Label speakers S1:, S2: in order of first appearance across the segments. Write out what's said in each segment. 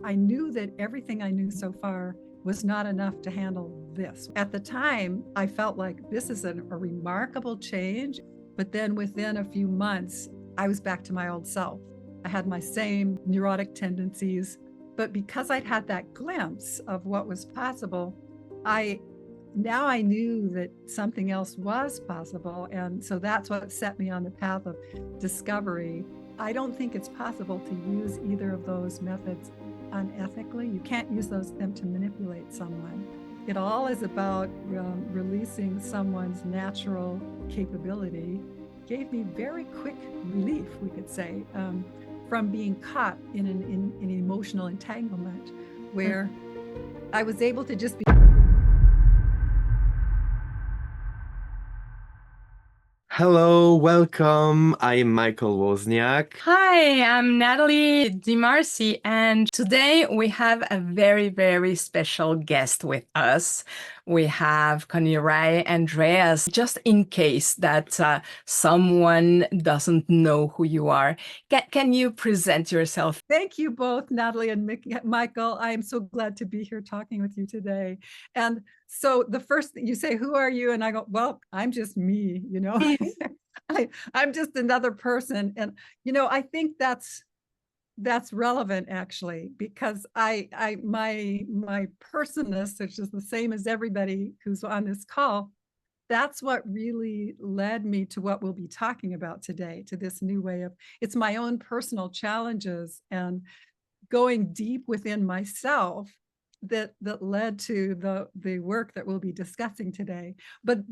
S1: I knew that everything I knew so far was not enough to handle this. At the time, I felt like this is a remarkable change, but then within a few months, I was back to my old self. I had my same neurotic tendencies, but because I'd had that glimpse of what was possible, now I knew that something else was possible. And so that's what set me on the path of discovery. I don't think it's possible to use either of those methods unethically. You can't use them to manipulate someone. It all is about releasing someone's natural capability. Gave me very quick relief, we could say, from being caught in an emotional entanglement where I was able to just be.
S2: Hello, welcome. I'm Michael Wozniak.
S3: Hi, I'm Natalie DiMarci, and today we have a very, very special guest with us. We have Connirae Andreas, just in case that someone doesn't know who you are. Can you present yourself?
S1: Thank you both, Natalie and Michael. I am so glad to be here talking with you today. And so the first thing you say, who are you? And I go, well, I'm just me, I'm just another person. And, I think that's relevant actually, because my personness, which is the same as everybody who's on this call, that's what really led me to what we'll be talking about today, to this new way of, it's my own personal challenges and going deep within myself that led to the work that we'll be discussing today. But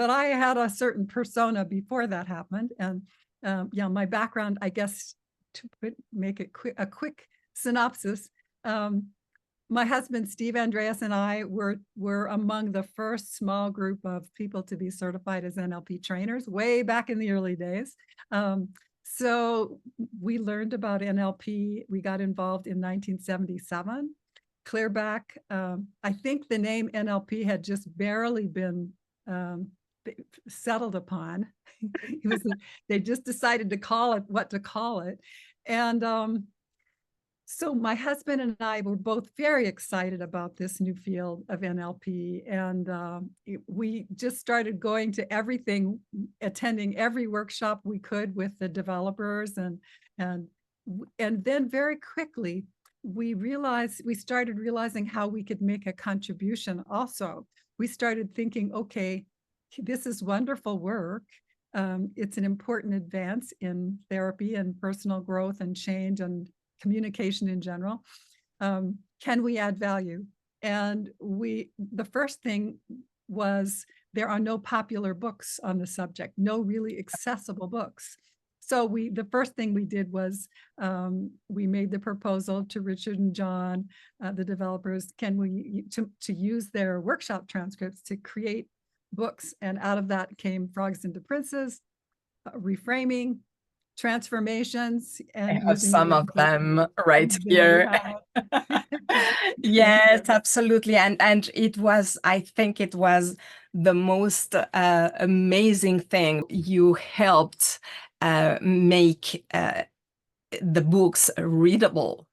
S1: I had a certain persona before that happened. And my background, I guess, to make it a quick synopsis, my husband, Steve Andreas, and I were among the first small group of people to be certified as NLP trainers way back in the early days. So we learned about NLP. We got involved in 1977, clear back. I think the name NLP had just barely been settled upon. They just decided to call it what to call it. And so my husband and I were both very excited about this new field of NLP. And we just started going to everything, attending every workshop we could with the developers. And then very quickly, we started realizing how we could make a contribution also. We started thinking, okay, this is wonderful work. It's an important advance in therapy and personal growth and change and communication in general. Can we add value? And the first thing was, there are no popular books on the subject, no really accessible books. So the first thing we did was we made the proposal to Richard and John, the developers, to use their workshop transcripts to create books. And out of that came Frogs into Princes, Reframing, Trance-formations,
S3: I
S1: and
S3: have some of them right
S1: there
S3: here. Yes, absolutely. And I think it was the most amazing thing. You helped make the books readable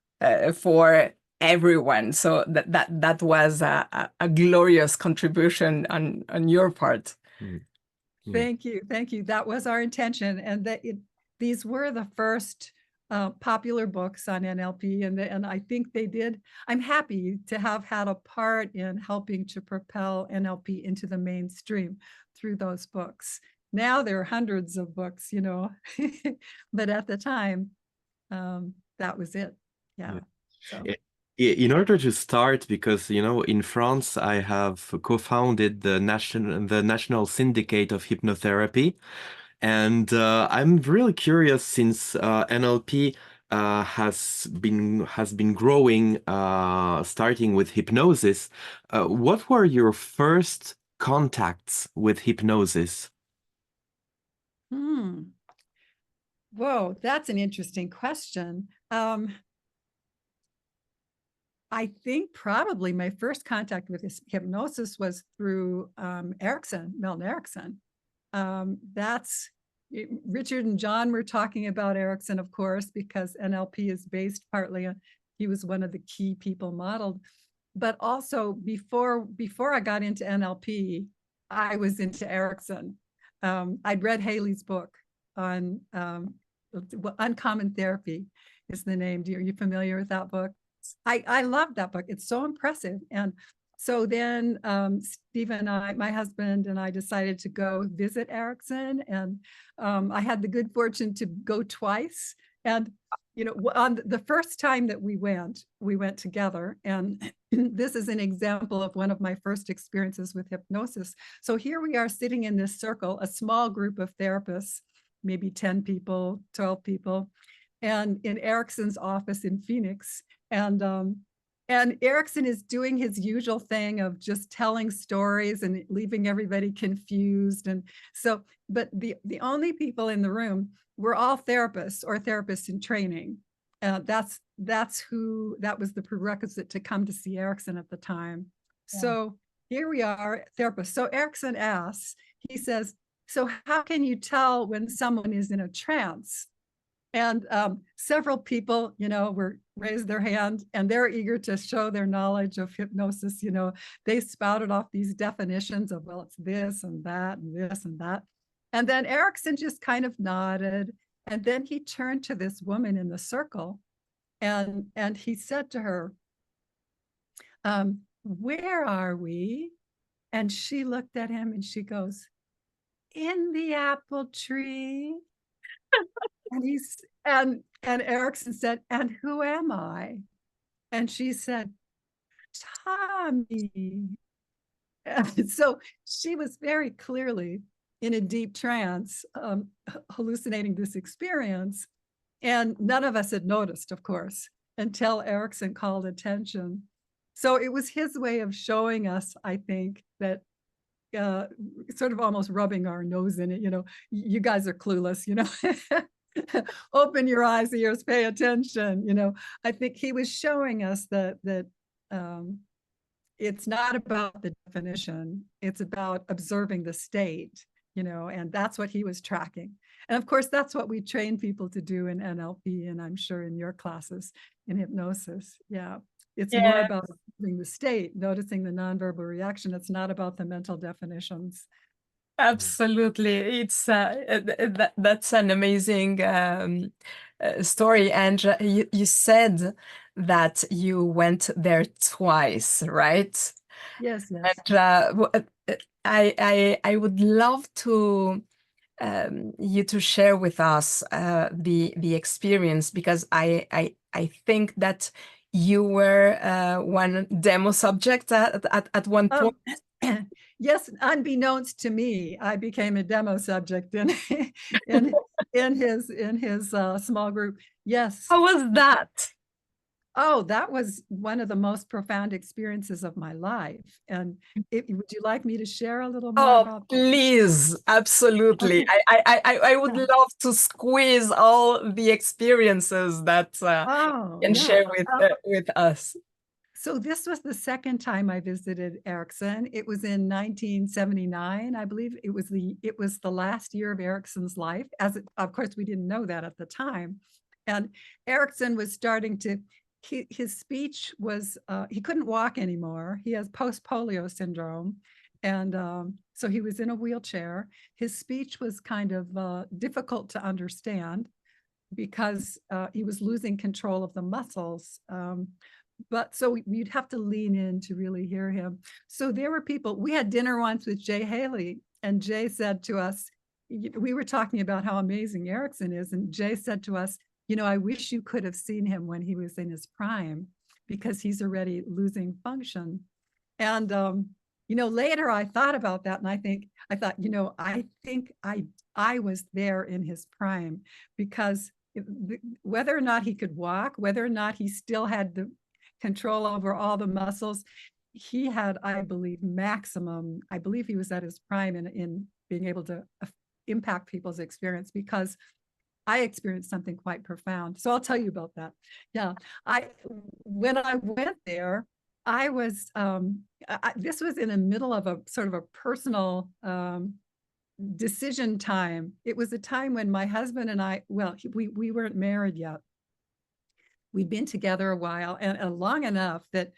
S3: for everyone. So that was a glorious contribution on your part.
S1: Thank you. That was our intention. And these were the first popular books on NLP, and I think they did. I'm happy to have had a part in helping to propel NLP into the mainstream through those books. Now there are hundreds of books, but at the time, that was it. Yeah. So.
S2: In order to start, because in France I have co-founded the National Syndicate of Hypnotherapy, and I'm really curious, since NLP has been growing, starting with hypnosis. What were your first contacts with hypnosis?
S1: Whoa, that's an interesting question. I think probably my first contact with hypnosis was through Milton Erickson. Richard and John were talking about Erickson, of course, because NLP is based partly on, he was one of the key people modeled. But also before I got into NLP, I was into Erickson. I'd read Haley's book on Uncommon Therapy is the name. Are you familiar with that book? I love that book. It's so impressive. And so then Steve and I, my husband and I, decided to go visit Erickson. And I had the good fortune to go twice. And, you know, on the first time that we went together. And this is an example of one of my first experiences with hypnosis. So here we are sitting in this circle, a small group of therapists, maybe 10 people, 12 people, and in Erickson's office in Phoenix. And Erickson is doing his usual thing of just telling stories and leaving everybody confused. And so, but the only people in the room were all therapists or therapists in training. That was the prerequisite to come to see Erickson at the time. Yeah. So here we are, therapists. So Erickson asks, he says, so how can you tell when someone is in a trance? And several people, you know, raised their hand, and they're eager to show their knowledge of hypnosis. You know, they spouted off these definitions of, well, it's this and that and this and that. And then Erickson just kind of nodded. And then he turned to this woman in the circle and he said to her, where are we? And she looked at him and she goes, in the apple tree. And Erickson said, and who am I? And she said, Tommy. And so she was very clearly in a deep trance, hallucinating this experience. And none of us had noticed, of course, until Erickson called attention. So it was his way of showing us, I think, that sort of almost rubbing our nose in it, you know, you guys are clueless, you know. Open your eyes, ears, pay attention. You know, I think he was showing us that it's not about the definition, it's about observing the state, you know, and that's what he was tracking. And of course, that's what we train people to do in NLP, and I'm sure in your classes in hypnosis. Yeah. It's more about observing the state, noticing the nonverbal reaction. It's not about the mental definitions.
S3: Absolutely. It's that's an amazing story. And you said that you went there twice, right?
S1: Yes, yes.
S3: And I would love to you to share with us the experience, because I think that you were one demo subject at one point.
S1: Yes, unbeknownst to me, I became a demo subject in his small group. Yes.
S3: How was that?
S1: Oh, that was one of the most profound experiences of my life. And would you like me to share a little more about that?
S3: Please, absolutely. Okay. I would love to squeeze all the experiences that you can share with us.
S1: So this was the second time I visited Erickson. It was in 1979, I believe. It was the last year of Erickson's life. Of course, we didn't know that at the time. And Erickson was starting to, his speech was, he couldn't walk anymore. He has post-polio syndrome. And so he was in a wheelchair. His speech was kind of difficult to understand because he was losing control of the muscles. But so you'd have to lean in to really hear him. So there were people, we had dinner once with Jay Haley, and Jay said to us, we were talking about how amazing Erickson is. And Jay said to us, you know, I wish you could have seen him when he was in his prime, because he's already losing function. And, you know, later I thought about that, and I thought, you know, I think I was there in his prime, because whether or not he could walk, whether or not he still had the control over all the muscles, he had, I believe, maximum, I believe he was at his prime in being able to impact people's experience, because I experienced something quite profound. So I'll tell you about that. Yeah, when I went there, I was, this was in the middle of a sort of a personal decision time. It was a time when my husband and I, well, we weren't married yet. we'd been together a while and long enough that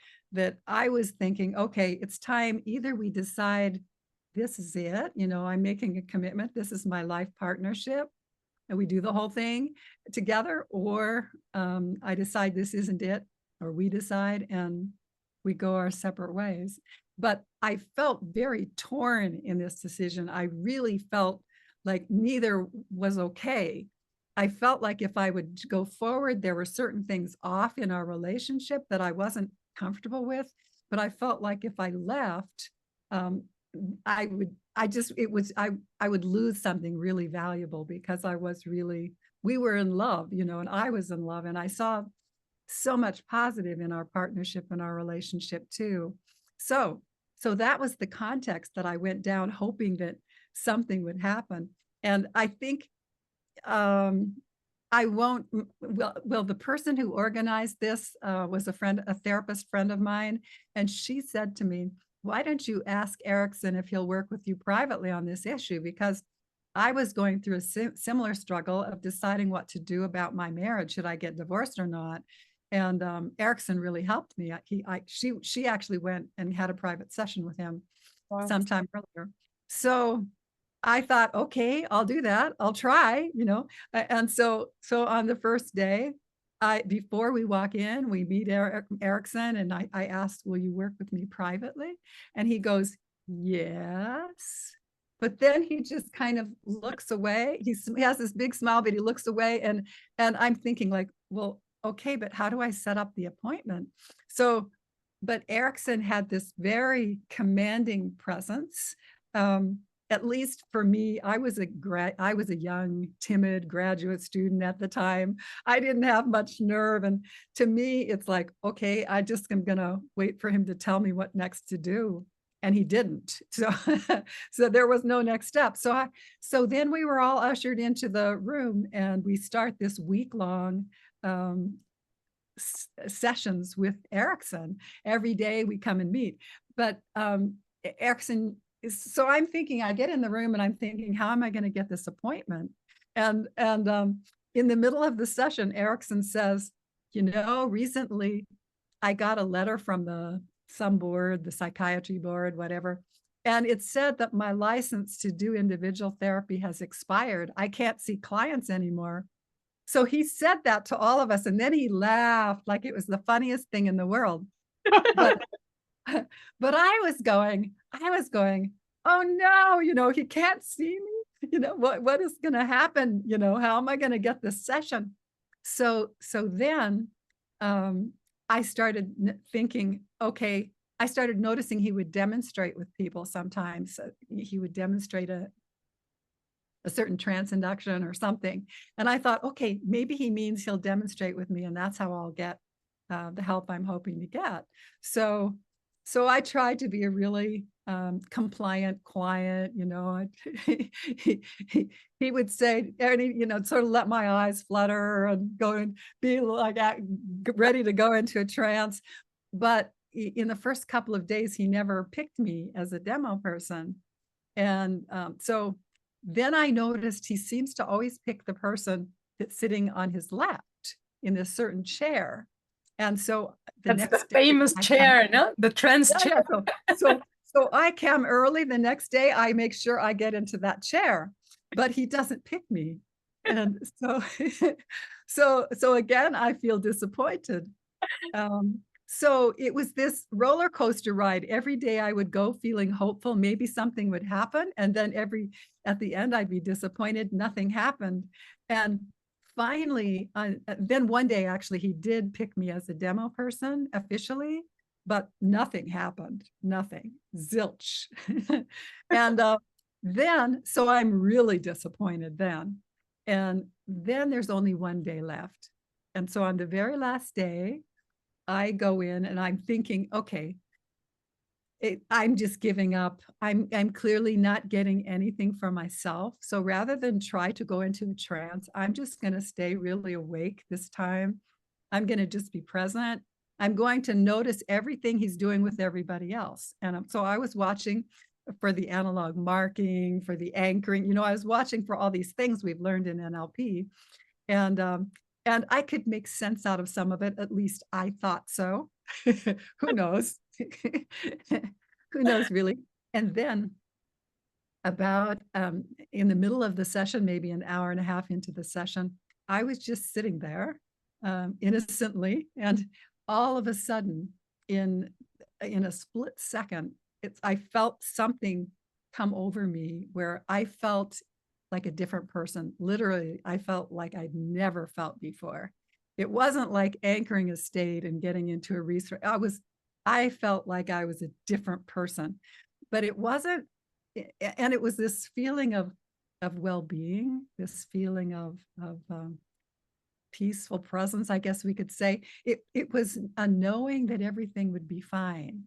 S1: I was thinking, okay, it's time. Either we decide this is it, I'm making a commitment. This is my life partnership, and we do the whole thing together, or I decide this isn't it, or we decide and we go our separate ways. But I felt very torn in this decision. I really felt like neither was okay. I felt like if I would go forward, there were certain things off in our relationship that I wasn't comfortable with. But I felt like if I left, I would lose something really valuable, because we were in love, and I was in love, and I saw so much positive in our partnership and our relationship too. So that was the context that I went down, hoping that something would happen. And I think I won't, well, the person who organized this was a therapist friend of mine. And she said to me, why don't you ask Erickson if he'll work with you privately on this issue? Because I was going through a similar struggle of deciding what to do about my marriage. Should I get divorced or not? And Erickson really helped me. She actually went and had a private session with him sometime earlier. So I thought, okay, I'll do that. I'll try, And so on the first day, before we walk in, we meet Erickson, and I asked, will you work with me privately? And he goes, yes. But then he just kind of looks away. He has this big smile, but he looks away. And I'm thinking like, well, okay, but how do I set up the appointment? But Erickson had this very commanding presence. At least for me, I was a young, timid graduate student at the time. I didn't have much nerve. And to me, it's like, okay, I just am going to wait for him to tell me what next to do. And he didn't. So there was no next step. So then we were all ushered into the room, and we start this week-long sessions with Erickson. Every day we come and meet. But Erickson, so I'm thinking, I get in the room and I'm thinking, how am I going to get this appointment? And in the middle of the session, Erickson says, recently I got a letter from some board, the psychiatry board, whatever. And it said that my license to do individual therapy has expired. I can't see clients anymore. So he said that to all of us. And then he laughed like it was the funniest thing in the world. But I was going, oh no, he can't see me. What is going to happen? How am I going to get this session? So then I started thinking, okay, I started noticing he would demonstrate with people sometimes. He would demonstrate a certain trance induction or something. And I thought, okay, maybe he means he'll demonstrate with me, and that's how I'll get the help I'm hoping to get. So I tried to be a really compliant, quiet, he would say, sort of let my eyes flutter and go and be like ready to go into a trance. But in the first couple of days, he never picked me as a demo person. And so then I noticed he seems to always pick the person that's sitting on his left in this certain chair. And so
S3: that's the famous chair, no? The trance chair.
S1: So I come early. The next day, I make sure I get into that chair, but he doesn't pick me. And so again, I feel disappointed. So it was this roller coaster ride. Every day I would go feeling hopeful, maybe something would happen. And then at the end, I'd be disappointed. Nothing happened. And finally, then one day, actually, he did pick me as a demo person officially, but nothing happened. Nothing. Zilch. And then, so I'm really disappointed then. And then there's only one day left. And so on the very last day, I go in and I'm thinking, okay, I'm just giving up. I'm clearly not getting anything for myself. So rather than try to go into a trance, I'm just going to stay really awake this time. I'm going to just be present. I'm going to notice everything he's doing with everybody else. And so I was watching for the analog marking, for the anchoring. I was watching for all these things we've learned in NLP. And And I could make sense out of some of it. At least I thought so. Who knows? Who knows, really? And then about in the middle of the session, maybe an hour and a half into the session, I was just sitting there innocently, and all of a sudden, in a split second, I felt something come over me where I felt like a different person. Literally, I felt like I'd never felt before. It wasn't like anchoring a state and getting into a research. I felt like I was a different person, but it wasn't. And it was this feeling of well-being, this feeling of peaceful presence, I guess we could say. It was a knowing that everything would be fine,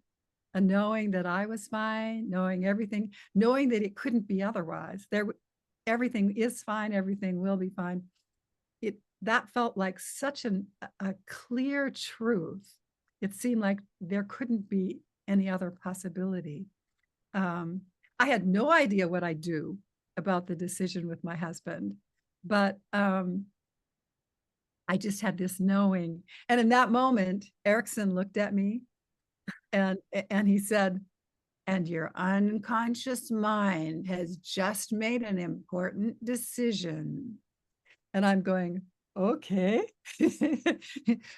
S1: a knowing that I was fine, knowing everything, knowing that it couldn't be otherwise. Everything is fine, everything will be fine. That felt like such a clear truth. It seemed like there couldn't be any other possibility. I had no idea what I'd do about the decision with my husband, but I just had this knowing. And in that moment, Erickson looked at me and he said, "And your unconscious mind has just made an important decision." And I'm going, okay.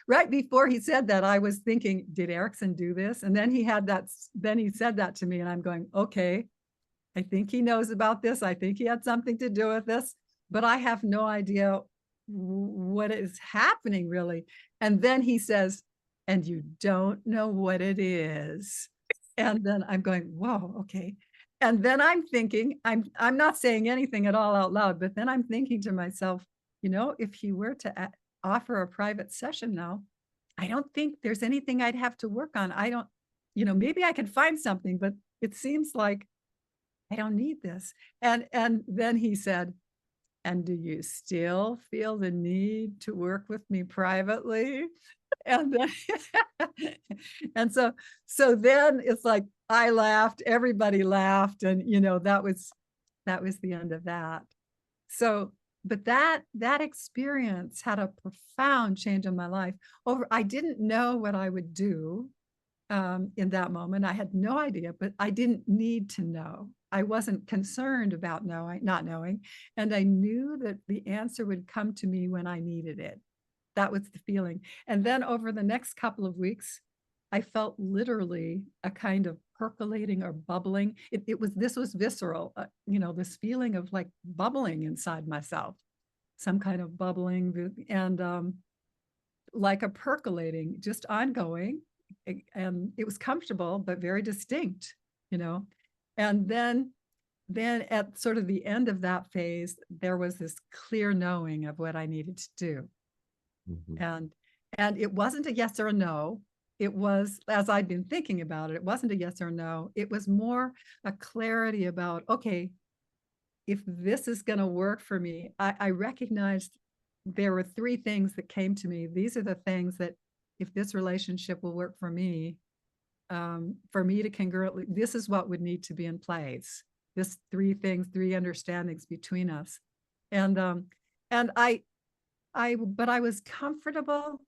S1: Right before he said that, I was thinking, did Erickson do this? And then he said that to me, and I'm going, okay, I think he knows about this. I think he had something to do with this, but I have no idea what is happening really. And then he says, "And you don't know what it is." And then I'm going, whoa, okay. And then I'm thinking, I'm not saying anything at all out loud, but then I'm thinking to myself, if he were to offer a private session now, I don't think there's anything I'd have to work on. I don't, maybe I could find something, but it seems like I don't need this. And then he said, "And do you still feel the need to work with me privately?" And then, and so then it's like I laughed, everybody laughed, and that was the end of that. So, but that experience had a profound change in my life. I didn't know what I would do in that moment. I had no idea, but I didn't need to know. I wasn't concerned about not knowing, and I knew that the answer would come to me when I needed it. That was the feeling. And then over the next couple of weeks, I felt literally a kind of percolating or bubbling. This was visceral, this feeling of like bubbling inside myself, some kind of bubbling, and like a percolating, just ongoing. And it was comfortable, but very distinct, And then at sort of the end of that phase, there was this clear knowing of what I needed to do. Mm-hmm. And it wasn't a yes or a no. It was, as I'd been thinking about it wasn't a yes or no. It was more a clarity about, okay, if this is going to work for me, I recognized there were three things that came to me. These are the things that, if this relationship will work for me to congruently, this is what would need to be in place. This three understandings between us. And I was comfortable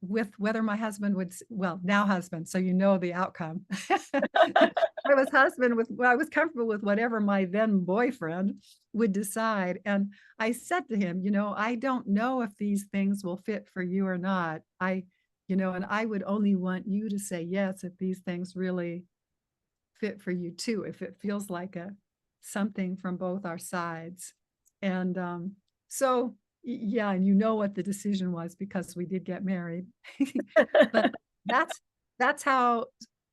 S1: with whether my husband would, now husband, so the outcome. I was comfortable with whatever my then boyfriend would decide. And I said to him, I don't know if these things will fit for you or not. And I would only want you to say yes if these things really fit for you too, if it feels like something from both our sides. And so yeah, and what the decision was, because we did get married. But that's how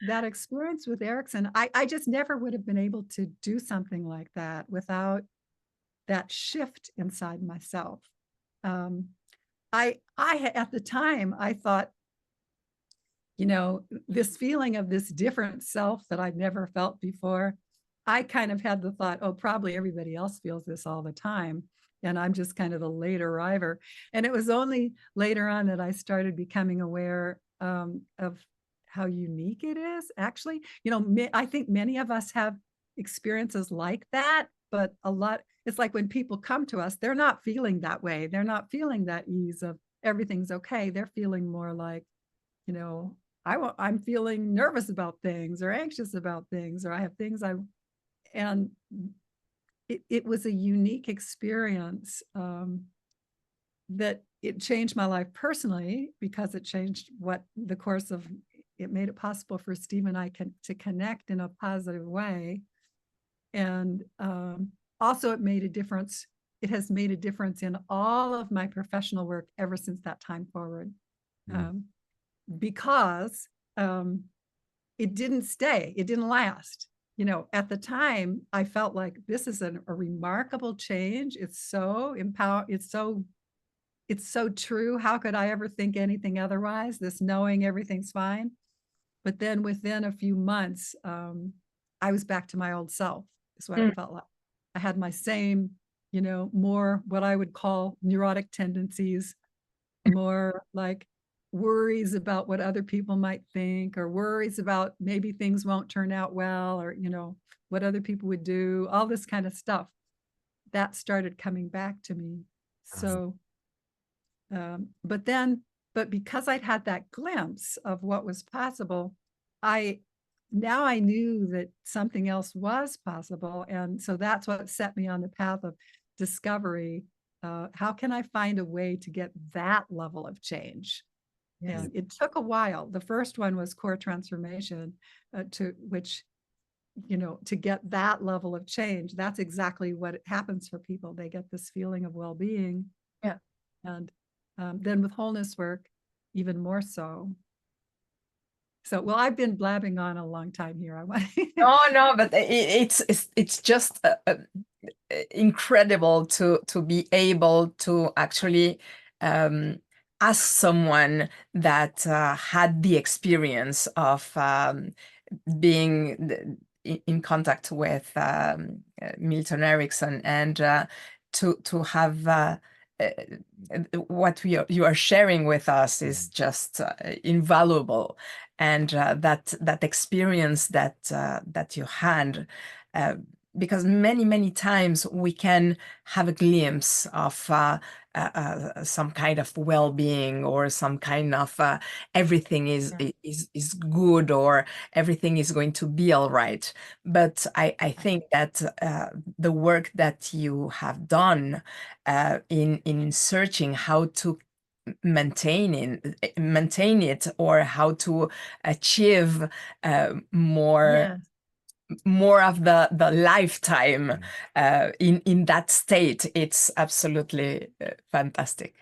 S1: that experience with Erickson, I just never would have been able to do something like that without that shift inside myself. I at the time, I thought, this feeling of this different self that I'd never felt before, I kind of had the thought, oh, probably everybody else feels this all the time, and I'm just kind of the late arriver. And it was only later on that I started becoming aware of how unique it is. Actually, I think many of us have experiences like that, but a lot, it's like when people come to us, they're not feeling that way. They're not feeling that ease of everything's okay. They're feeling more like, you know, I'm feeling nervous about things or anxious about things, or I have things and it was a unique experience that it changed my life personally, because it changed the course of, it made it possible for Steve and I to connect in a positive way. And also it made a difference. It has made a difference in all of my professional work ever since that time forward. Because it didn't stay, it didn't last. You know, at the time, I felt like this is a remarkable change. It's so it's so true. How could I ever think anything otherwise? This knowing everything's fine. But then within a few months, I was back to my old self, is what it felt like. I had my same, you know, more what I would call neurotic tendencies, more like worries about what other people might think, or worries about maybe things won't turn out well, or, you know, what other people would do, all this kind of stuff that started coming back to me. So, but because I'd had that glimpse of what was possible, now I knew that something else was possible. And so that's what set me on the path of discovery. How can I find a way to get that level of change? And it took a while. The first one was core transformation, to which, you know, to get that level of change, that's exactly what happens for people. They get this feeling of well-being.
S3: Yeah.
S1: And then with wholeness work, even more so. So, well, I've been blabbing on a long time here. I want.
S3: No, but it's just incredible to be able to actually ask someone that had the experience of being in contact with Milton Erickson, and to have what you are sharing with us is just invaluable, and that experience that you had. Because many times we can have a glimpse of some kind of well-being, or some kind of everything is good, or everything is going to be all right. But I think that the work that you have done in searching how to maintain it, or how to achieve more of the lifetime in that state, it's absolutely fantastic.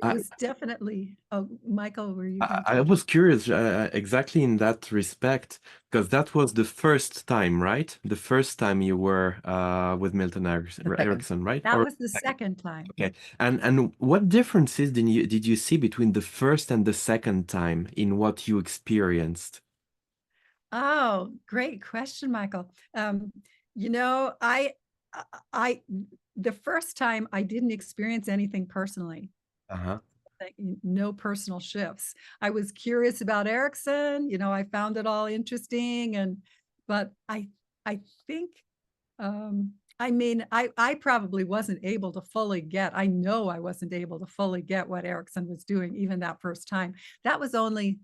S1: It was definitely. Oh, Michael, were you?
S2: I was curious exactly in that respect, because that was the first time, right? The first time you were with Milton Erickson, right?
S1: That was the second time.
S2: Okay. And what differences did you see between the first and the second time in what you experienced?
S1: Oh, great question, Michael. You know, the first time I didn't experience anything personally. No personal shifts. I was curious about Erickson. You know, I found it all interesting, but I think, I mean, I probably wasn't able to fully get. I know I wasn't able to fully get what Erickson was doing even that first time. That was only,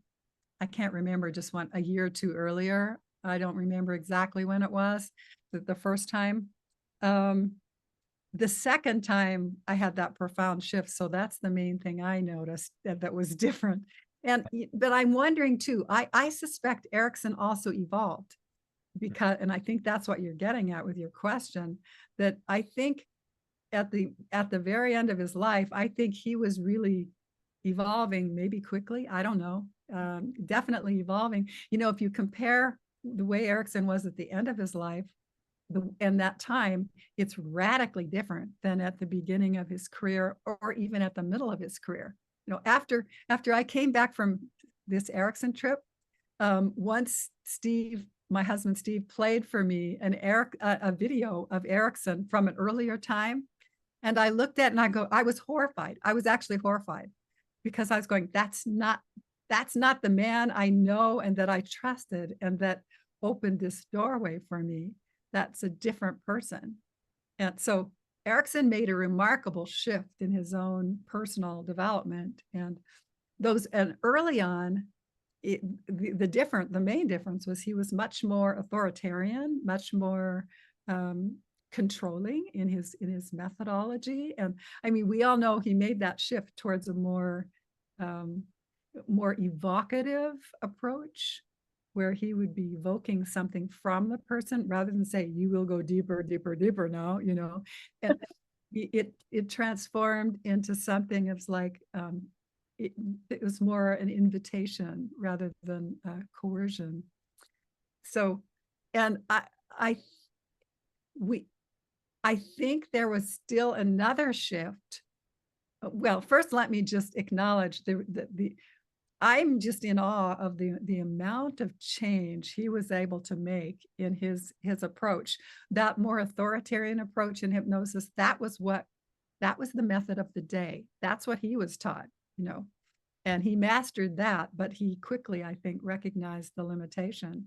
S1: I can't remember, just a year or two earlier. I don't remember exactly when it was, the first time. The second time I had that profound shift. So that's the main thing I noticed that was different. But I'm wondering too, I suspect Erickson also evolved, because, and I think that's what you're getting at with your question, that I think at the very end of his life, I think he was really evolving, maybe quickly. I don't know. Definitely evolving. You know, if you compare the way Erickson was at the end of his life and that time, it's radically different than at the beginning of his career, or even at the middle of his career. You know, after I came back from this Erickson trip, once Steve, my husband Steve, played for me a video of Erickson from an earlier time, and I looked at it and I was horrified. I was actually horrified, because I was going, that's not the man I know and that I trusted and that opened this doorway for me. That's a different person. And so Erickson made a remarkable shift in his own personal development. And early on, the main difference was he was much more authoritarian, much more controlling in his methodology. And I mean, we all know he made that shift towards a more evocative approach, where he would be evoking something from the person rather than say, you will go deeper, deeper, deeper now, you know. And it transformed into something of like, it was more an invitation rather than coercion. So, and I think there was still another shift. Well, first, let me just acknowledge I'm just in awe of the amount of change he was able to make in his approach. That more authoritarian approach in hypnosis, that was the method of the day. That's what he was taught, you know, and he mastered that, but he quickly, I think, recognized the limitation.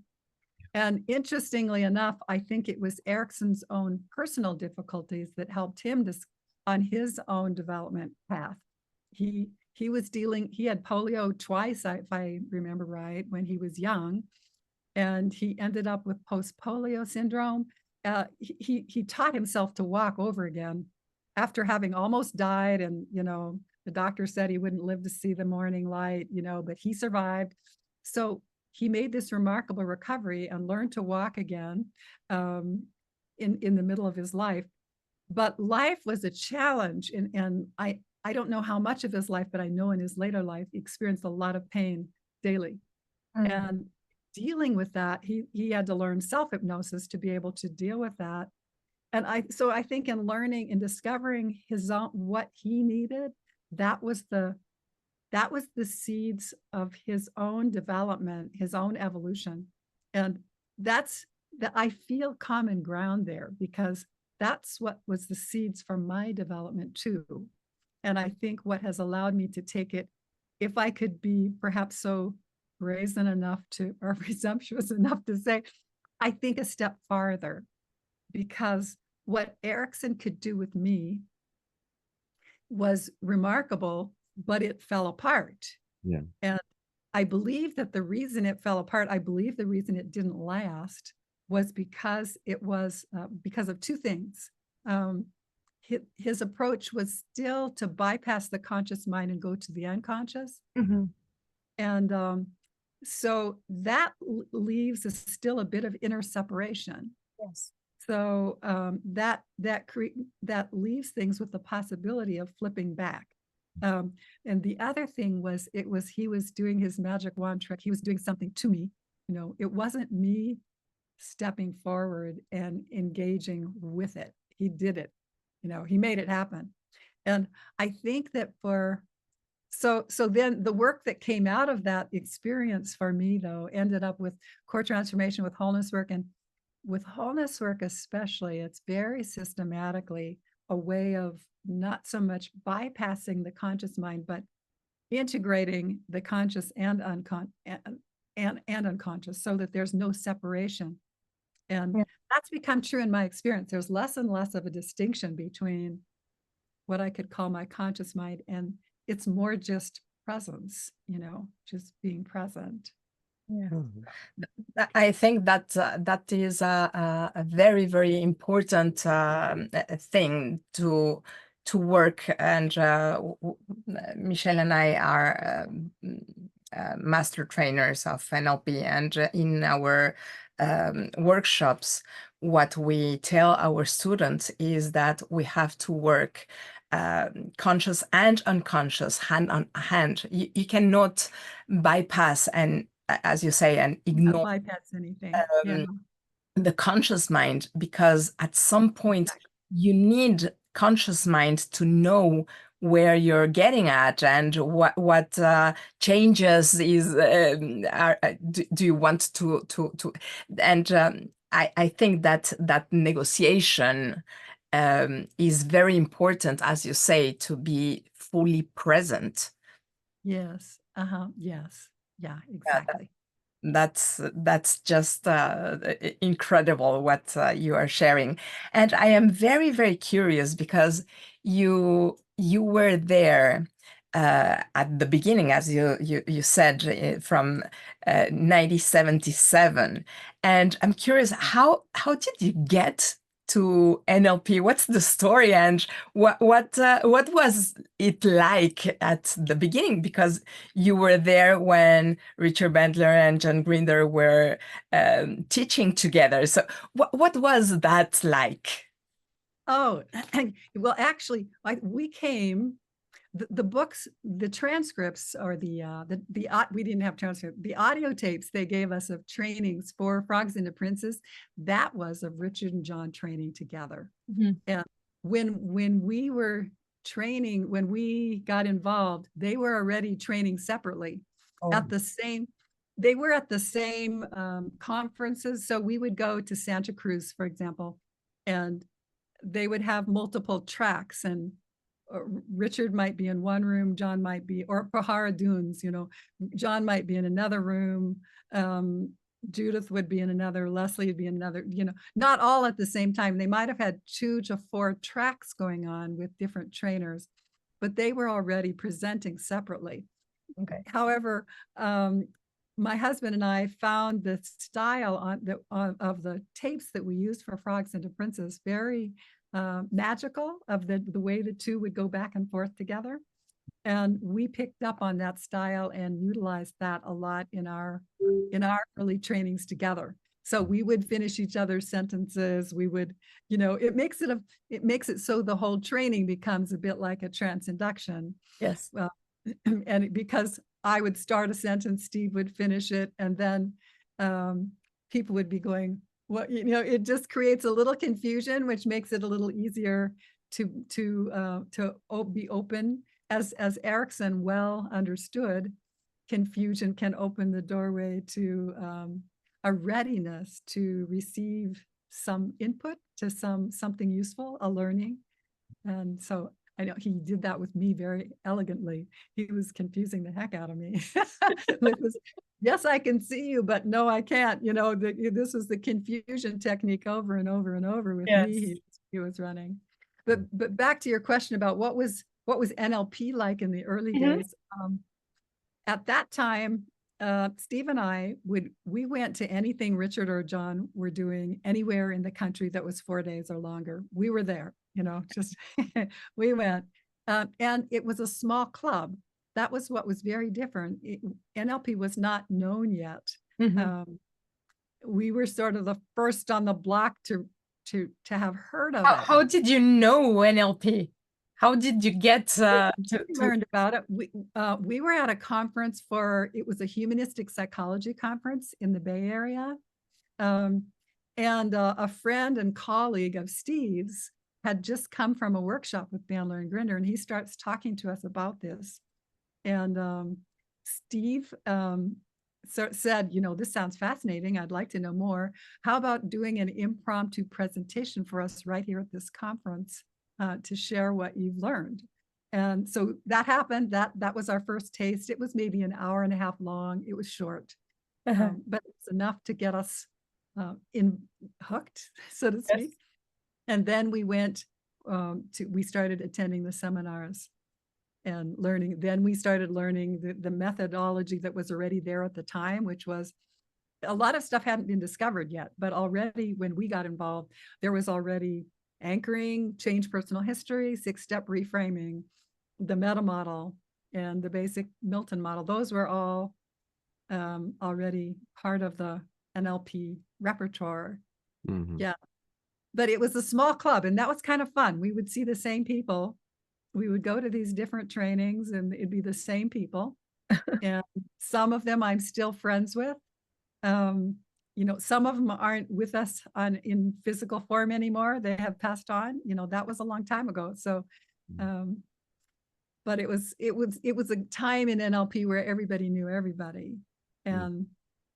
S1: And interestingly enough, I think it was Erickson's own personal difficulties that helped him on his own development path. He had polio twice, if I remember right, when he was young, and he ended up with post-polio syndrome. He taught himself to walk over again after having almost died, and, you know, the doctor said he wouldn't live to see the morning light, you know, but he survived. So he made this remarkable recovery and learned to walk again in the middle of his life. But life was a challenge, and I don't know how much of his life, but I know in his later life, he experienced a lot of pain daily. And dealing with that, he had to learn self-hypnosis to be able to deal with that. And so I think in learning and discovering his own, what he needed, that was the seeds of his own development, his own evolution. And I feel common ground there, because that's what was the seeds for my development too. And I think what has allowed me to take it, if I could be perhaps so brazen enough or presumptuous enough to say, I think a step farther, because what Erickson could do with me was remarkable, but it fell apart.
S2: Yeah.
S1: And I believe that the reason it fell apart, I believe the reason it didn't last was because of two things. His approach was still to bypass the conscious mind and go to the unconscious. And so that leaves still a bit of inner separation.
S3: Yes.
S1: So that leaves things with the possibility of flipping back. And the other thing was, he was doing his magic wand trick. He was doing something to me. You know, it wasn't me stepping forward and engaging with it. He did it. You know, he made it happen. And I think that so then the work that came out of that experience for me, though, ended up with core transformation, with wholeness work. And with wholeness work especially, it's very systematically a way of not so much bypassing the conscious mind, but integrating the conscious and unconscious, so that there's no separation. And that's become true in my experience. There's less and less of a distinction between what I could call my conscious mind, and it's more just presence, you know, just being present.
S3: Yeah. I think that that is a very, very important thing to work. And Michel and I are master trainers of NLP, and in our workshops, what we tell our students is that we have to work conscious and unconscious, hand on hand. You cannot bypass and, as you say, and ignore
S1: bypass anything.
S3: The conscious mind, because at some point you need conscious mind to know where you're getting at and what changes do you want to and I think that negotiation is very important, as you say, to be fully present.
S1: Yes. Yes. Yeah, exactly.
S3: That's just incredible what you are sharing. And I am very, very curious because you were there at the beginning, as you said, from 1977. And I'm curious, how did you get to NLP? What's the story, and what was it like at the beginning? Because you were there when Richard Bandler and John Grinder were teaching together. So what was that like?
S1: Oh, well, actually, we came. The books, the transcripts, or we didn't have transcripts. The audio tapes they gave us of trainings for Frogs into Princes, that was of Richard and John training together.
S3: Mm-hmm.
S1: And when we were training, when we got involved, they were already training separately at the same. They were at the same conferences. So we would go to Santa Cruz, for example, and they would have multiple tracks, and Richard might be in one room, John might be, or Pahara Dunes, John might be in another room, Judith would be in another, Leslie would be in another, not all at the same time. They might have had 2 to 4 tracks going on with different trainers, but they were already presenting separately.
S3: Okay.
S1: However, my husband and I found the style of the tapes that we used for Frogs into Princes very magical, of the way the two would go back and forth together. And we picked up on that style and utilized that a lot in our early trainings together. So we would finish each other's sentences. We would, it makes it so the whole training becomes a bit like a trance induction.
S3: Yes.
S1: And because I would start a sentence, Steve would finish it, and then people would be going, what, it just creates a little confusion, which makes it a little easier to be open. As Erickson well understood, confusion can open the doorway to a readiness to receive some input, to something useful, a learning. And so I know he did that with me very elegantly. He was confusing the heck out of me. Yes, I can see you, but no, I can't. This was the confusion technique over and over and over with me. He was running. But back to your question about what was NLP like in the early days. At that time, Steve and I we went to anything Richard or John were doing anywhere in the country that was 4 days or longer. We were there, just we went. And it was a small club. That was what was very different. NLP was not known yet. Mm-hmm. We were sort of the first on the block to have heard of it.
S3: How did you know NLP? How did you get to
S1: learned about it? We were at a conference it was a humanistic psychology conference in the Bay Area. And a friend and colleague of Steve's had just come from a workshop with Bandler and Grinder, and he starts talking to us about this. And Steve said, this sounds fascinating. I'd like to know more. How about doing an impromptu presentation for us right here at this conference to share what you've learned? And so that happened. That was our first taste. It was maybe an hour and a half long. It was short, but it was enough to get us hooked, so to speak. Yes. And then we we started attending the seminars and learning. Then we started learning the methodology that was already there at the time, which was a lot of stuff hadn't been discovered yet, but already when we got involved, there was already anchoring, change personal history, 6-step reframing, the meta model, and the basic Milton model. Those were all already part of the NLP repertoire. Mm-hmm. Yeah. But it was a small club, and that was kind of fun. We would see the same people. We would go to these different trainings, and it'd be the same people. And some of them I'm still friends with. Some of them aren't with us in physical form anymore. They have passed on. That was a long time ago. So, but it was a time in NLP where everybody knew everybody, and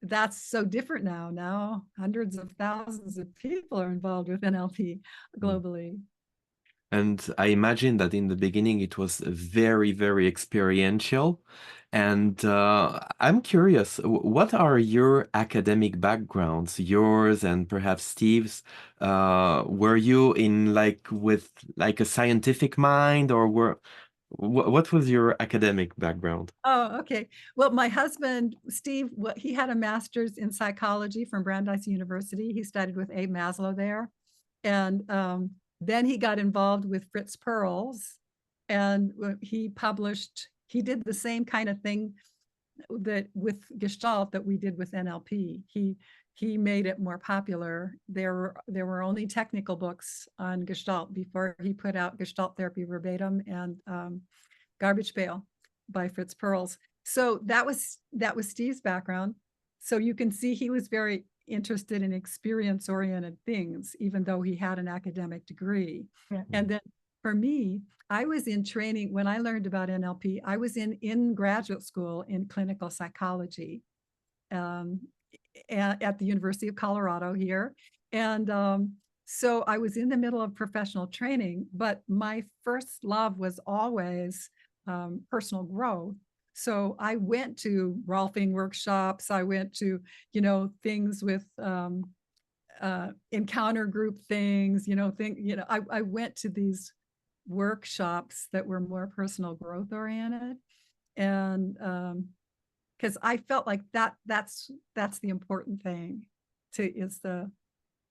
S1: that's so different now. Now hundreds of thousands of people are involved with NLP globally.
S2: And I imagine that in the beginning it was very, very experiential. And I'm curious, what are your academic backgrounds, yours and perhaps Steve's? Were you in like with like a scientific mind, or what was your academic background?
S1: Oh, okay. Well, my husband, Steve, he had a master's in psychology from Brandeis University. He studied with Abe Maslow there. And then he got involved with Fritz Perls, and he did the same kind of thing that with Gestalt that we did with NLP. He made it more popular. There were only technical books on Gestalt before he put out Gestalt Therapy Verbatim and Garbage Pail by Fritz Perls. So that was Steve's background. So you can see he was very interested in experience-oriented things, even though he had an academic degree. Yeah. And then for me, I was in training when I learned about NLP. I was in graduate school in clinical psychology at the University of Colorado here. And so I was in the middle of professional training, but my first love was always personal growth. So I went to Rolfing workshops. I went to, things with encounter group things, I went to these workshops that were more personal growth oriented. And because I felt like that's the important thing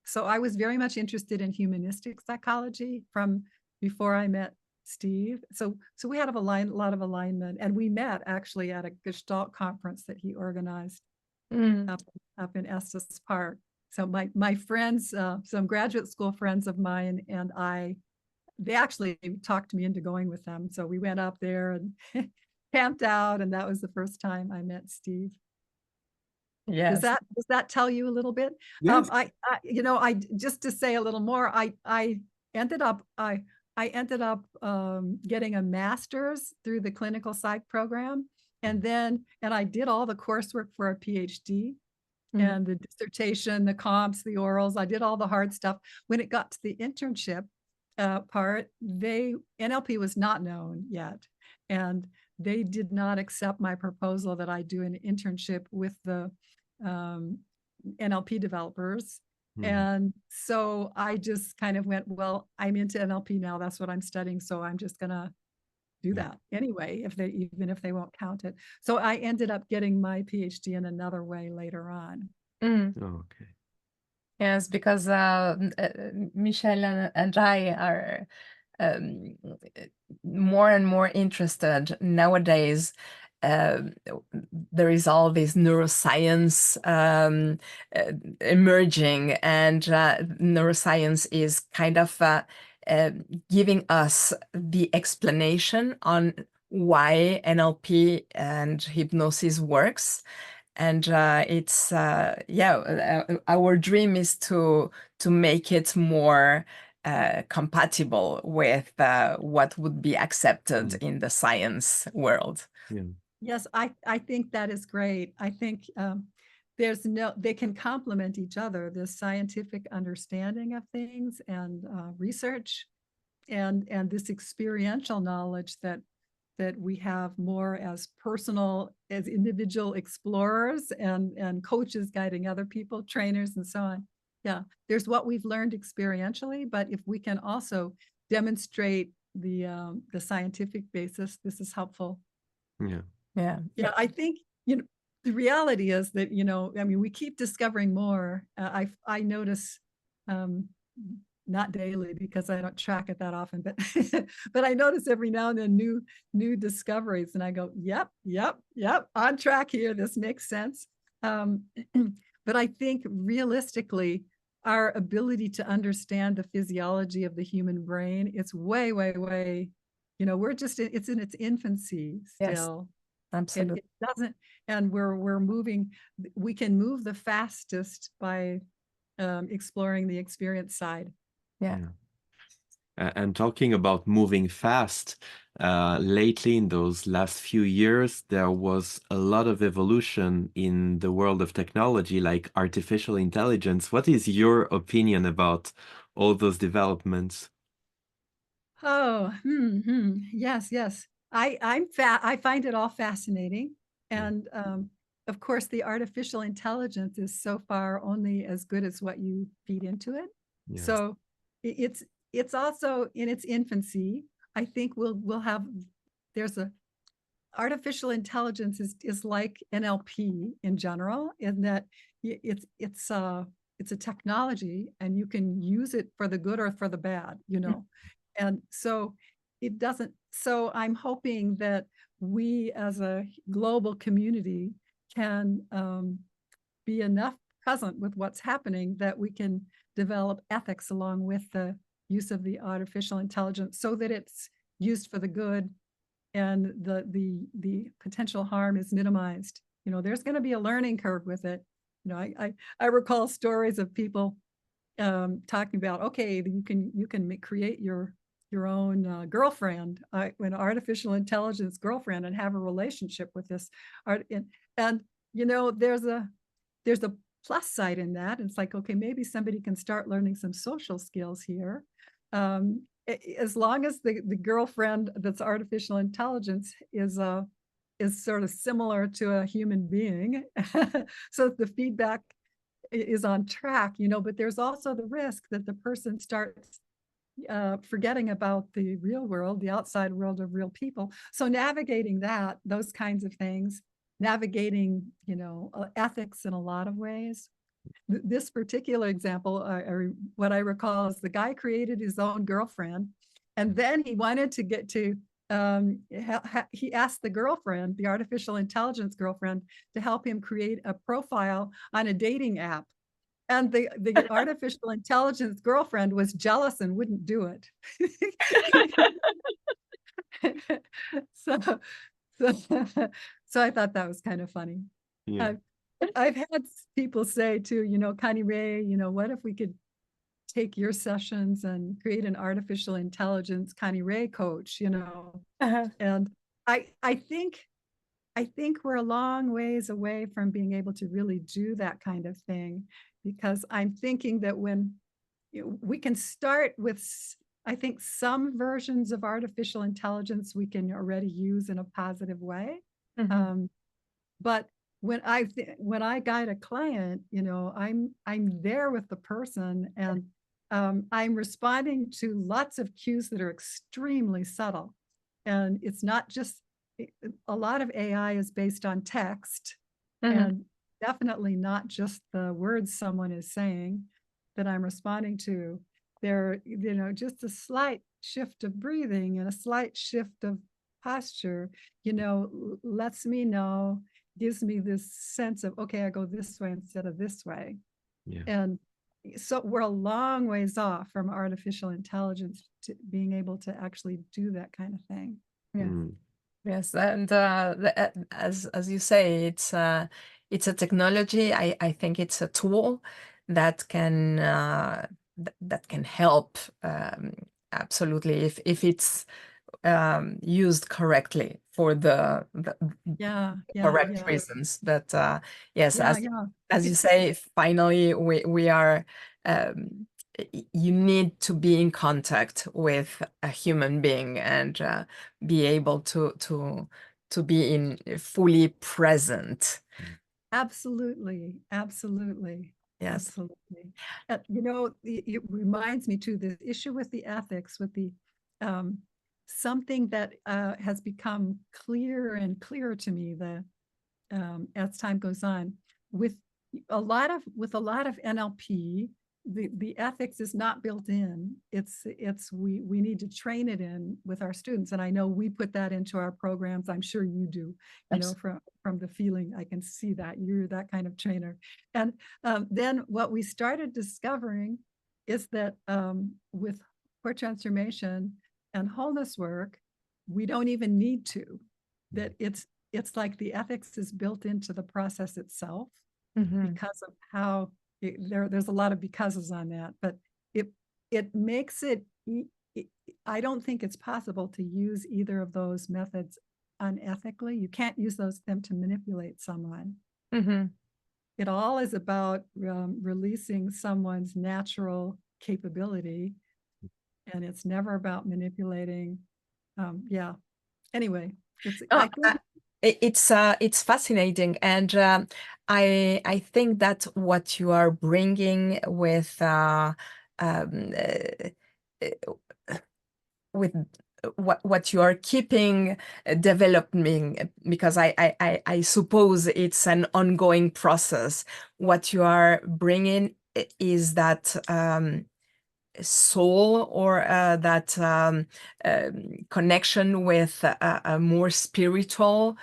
S1: so I was very much interested in humanistic psychology from before I met Steve. So we had a lot of alignment, and we met actually at a Gestalt conference that he organized up in Estes Park. So my friends, some graduate school friends of mine and they actually talked me into going with them. So we went up there and camped out, and that was the first time I met Steve. Yes. Does that tell you a little bit?
S2: Yes.
S1: I just to say a little more, I ended up getting a master's through the clinical psych program, and I did all the coursework for a PhD. And the dissertation, the comps, the orals, I did all the hard stuff. When it got to the internship part, NLP was not known yet, and they did not accept my proposal that I do an internship with the NLP developers. And so I just kind of went, well, I'm into NLP now. That's what I'm studying. So I'm just gonna do that anyway, even if they won't count it. So I ended up getting my PhD in another way later on.
S2: Okay.
S3: Yes, because Michel and I are more and more interested nowadays. There is all this neuroscience emerging, and neuroscience is kind of giving us the explanation on why NLP and hypnosis works. And it's our dream is to make it more compatible with what would be accepted in the science world.
S2: Yeah.
S1: Yes, I think that is great. I think they can complement each other, the scientific understanding of things and research and this experiential knowledge that we have more as individual explorers and coaches guiding other people, trainers and so on. Yeah, there's what we've learned experientially, but if we can also demonstrate the scientific basis, this is helpful.
S3: Yeah.
S1: I think the reality is that we keep discovering more. I notice not daily because I don't track it that often, but but I notice every now and then new discoveries, and I go, yep, on track here. This makes sense. But I think realistically, our ability to understand the physiology of the human brain, it's way, it's in its infancy still.
S3: Yes, absolutely.
S1: It doesn't, and we're moving. We can move the fastest by exploring the experience side.
S3: Yeah.
S2: And talking about moving fast, lately in those last few years, there was a lot of evolution in the world of technology, like artificial intelligence. What is your opinion about all those developments?
S1: Oh, yes. I find it all fascinating. And of course, the artificial intelligence is so far only as good as what you feed into it.
S2: Yes.
S1: So it's also in its infancy. I think we'll have, there's a artificial intelligence is like NLP in general, in that it's a technology, and you can use it for the good or for the bad, you know. And so it doesn't, so I'm hoping that we as a global community can be enough present with what's happening that we can develop ethics along with the use of the artificial intelligence, so that it's used for the good and the potential harm is minimized. You know, there's going to be a learning curve with it. You know, I recall stories of people talking about, okay, you can create your own girlfriend, an artificial intelligence girlfriend, and have a relationship with this art. And you know, there's a plus side in that. It's like, okay, maybe somebody can start learning some social skills here. As long as the girlfriend that's artificial intelligence is sort of similar to a human being, so the feedback is on track, you know. But there's also the risk that the person starts forgetting about the real world, the outside world of real people. So navigating that, those kinds of things, navigating, you know, ethics in a lot of ways. This particular example, what I recall is the guy created his own girlfriend, and then he wanted to get to, he asked the girlfriend, the artificial intelligence girlfriend, to help him create a profile on a dating app. And the artificial intelligence girlfriend was jealous and wouldn't do it. So I thought that was kind of funny.
S2: Yeah.
S1: I've had people say too, you know, Connirae, you know, what if we could take your sessions and create an artificial intelligence Connirae coach, you know? And I think we're a long ways away from being able to really do that kind of thing, because I'm thinking that when we can start with, I think, some versions of artificial intelligence we can already use in a positive way. But when I guide a client, you know, I'm there with the person, and I'm responding to lots of cues that are extremely subtle. And it's not just, a lot of AI is based on text, and definitely not just the words someone is saying that I'm responding to. There, you know, just a slight shift of breathing and a slight shift of posture, you know, lets me know, gives me this sense of, okay, I go this way instead of this way.
S2: Yeah.
S1: And so we're a long ways off from artificial intelligence to being able to actually do that kind of thing.
S3: Yeah.
S2: Mm.
S3: Yes, and as you say, it's a technology. I think it's a tool that can that can help, absolutely, if it's used correctly for the correct reasons. But yes, as you say, finally we are. You need to be in contact with a human being and be able to be in fully present.
S1: Absolutely.
S3: Yes.
S1: Absolutely. You know, it reminds me too, the issue with the ethics, with the something that has become clearer and clearer to me as time goes on, with a lot of NLP. The ethics is not built in. We need to train it in with our students, and I know we put that into our programs. I'm sure you do. You know, from the feeling, I can see that you're that kind of trainer. And then what we started discovering is that with core transformation and wholeness work, we don't even need to. That it's like the ethics is built into the process itself, because of how there's a lot of becauses on that, but it makes it, I don't think it's possible to use either of those methods unethically. You can't use them to manipulate someone. It all is about releasing someone's natural capability, and it's never about manipulating. anyway,
S3: Oh, it's fascinating, and I think that what you are bringing with with what you are keeping developing, because I suppose it's an ongoing process. What you are bringing is that soul, or that connection with a more spiritual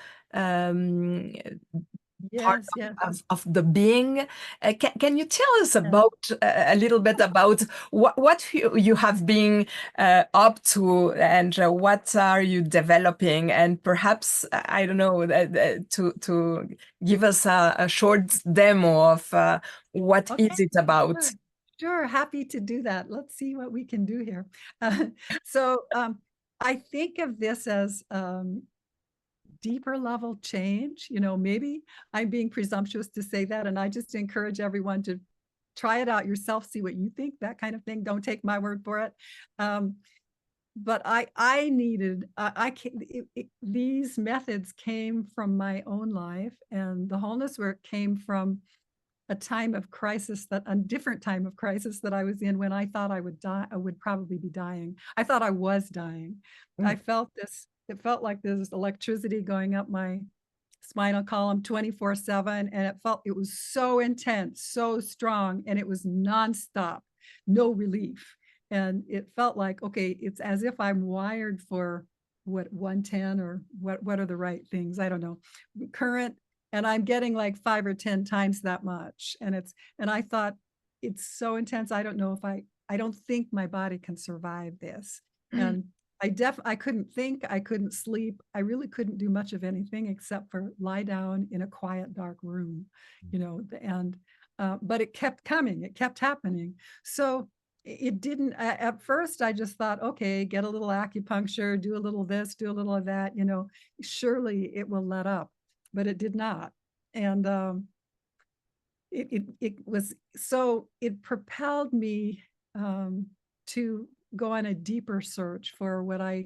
S3: part
S1: yes, yes.
S3: of the being. Can you tell us about a little bit about what you have been up to, and what are you developing, and perhaps, I don't know, to give us a short demo of what
S1: Okay,
S3: is it about?
S1: sure, happy to do that. Let's see what we can do here. So I think of this as deeper level change. Maybe I'm being presumptuous to say that, and I just encourage everyone to try it out yourself, see what you think, that kind of thing. Don't take my word for it. But I needed, these methods came from my own life, and the wholeness work came from a time of crisis, a different time of crisis that I was in, when I thought I would die. I would probably be dying. I thought I was dying. I felt this. It felt like there's electricity going up my spinal column 24/7, and it was so intense, so strong, and it was nonstop, no relief. And it felt like, okay, it's as if I'm wired for 110, or what are the right things? I don't know. Current, and I'm getting like 5 or 10 times that much. And I thought, it's so intense. I don't know if I don't think my body can survive this. And I couldn't think, I couldn't sleep. I really couldn't do much of anything except for lie down in a quiet, dark room, and but it kept coming, it kept happening. So it didn't, at first I just thought, okay, get a little acupuncture, do a little this, do a little of that, surely it will let up, but it did not. And it propelled me to go on a deeper search for what I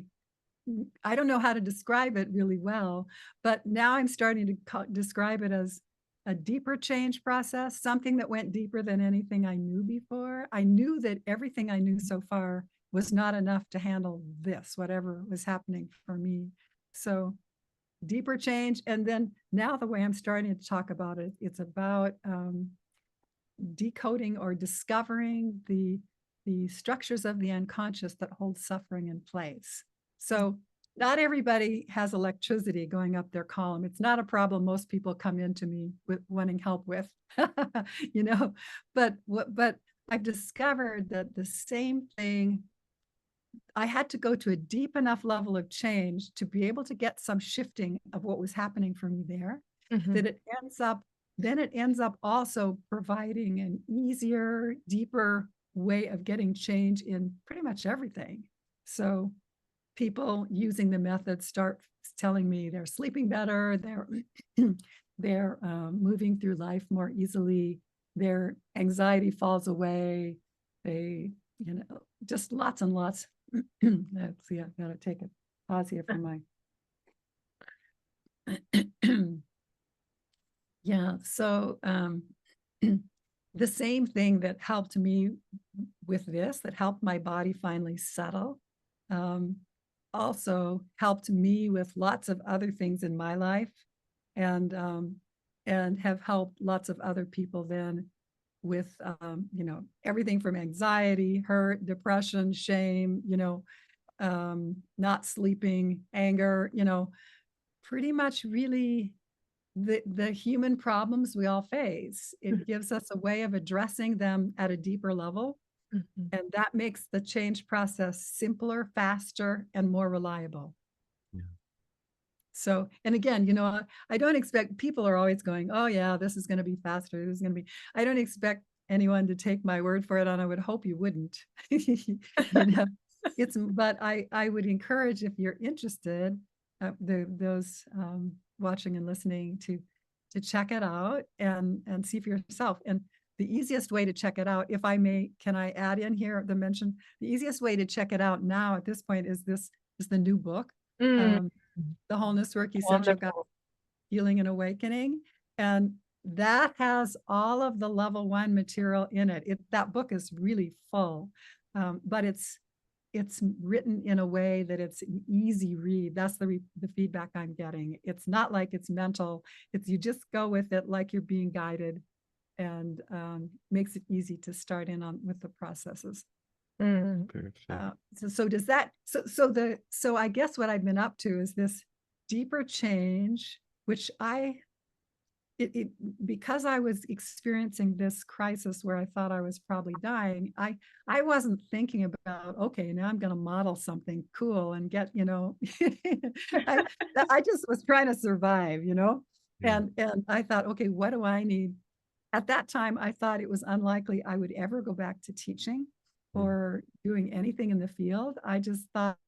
S1: don't know how to describe it really well, but now I'm starting to describe it as a deeper change process, something that went deeper than anything I knew before. I knew that everything I knew so far was not enough to handle this, whatever was happening for me. So deeper change. And then now the way I'm starting to talk about it, it's about decoding or discovering the structures of the unconscious that hold suffering in place. So not everybody has electricity going up their column. It's not a problem most people come into me with wanting help with, but I've discovered that the same thing, I had to go to a deep enough level of change to be able to get some shifting of what was happening for me there, that it ends up also providing an easier, deeper way of getting change in pretty much everything. So people using the method start telling me they're sleeping better, they're moving through life more easily, their anxiety falls away, they, just lots and lots. Let's see, I've got to take a pause here for my yeah. So the same thing that helped me with this, that helped my body finally settle, also helped me with lots of other things in my life, and have helped lots of other people then with everything from anxiety, hurt, depression, shame, not sleeping, anger, pretty much really the human problems we all face. It gives us a way of addressing them at a deeper level. And that makes the change process simpler, faster, and more reliable. Yeah. So, and again, I don't expect, people are always going, oh yeah, this is going to be faster. This is going to be, I don't expect anyone to take my word for it, and I would hope you wouldn't. But I would encourage, if you're interested, those watching and listening, to check it out and see for yourself. And the easiest way to check it out, if I may, can I add in here the mention? The easiest way to check it out now at this point is the new book. the Wholeness Work, Essential Guide,
S3: Wonderful.
S1: Healing and Awakening. And that has all of the level 1 material in it. That book is really full, but it's written in a way that it's an easy read. That's the feedback I'm getting. It's not like it's mental. It's you just go with it like you're being guided, and makes it easy to start in on with the processes.
S2: Perfect.
S1: So does that, so I guess what I've been up to is this deeper change, which because I was experiencing this crisis where I thought I was probably dying, I wasn't thinking about, okay, now I'm going to model something cool and get, I just was trying to survive,
S2: Yeah.
S1: and I thought, okay, what do I need? At that time, I thought it was unlikely I would ever go back to teaching or doing anything in the field. I just thought,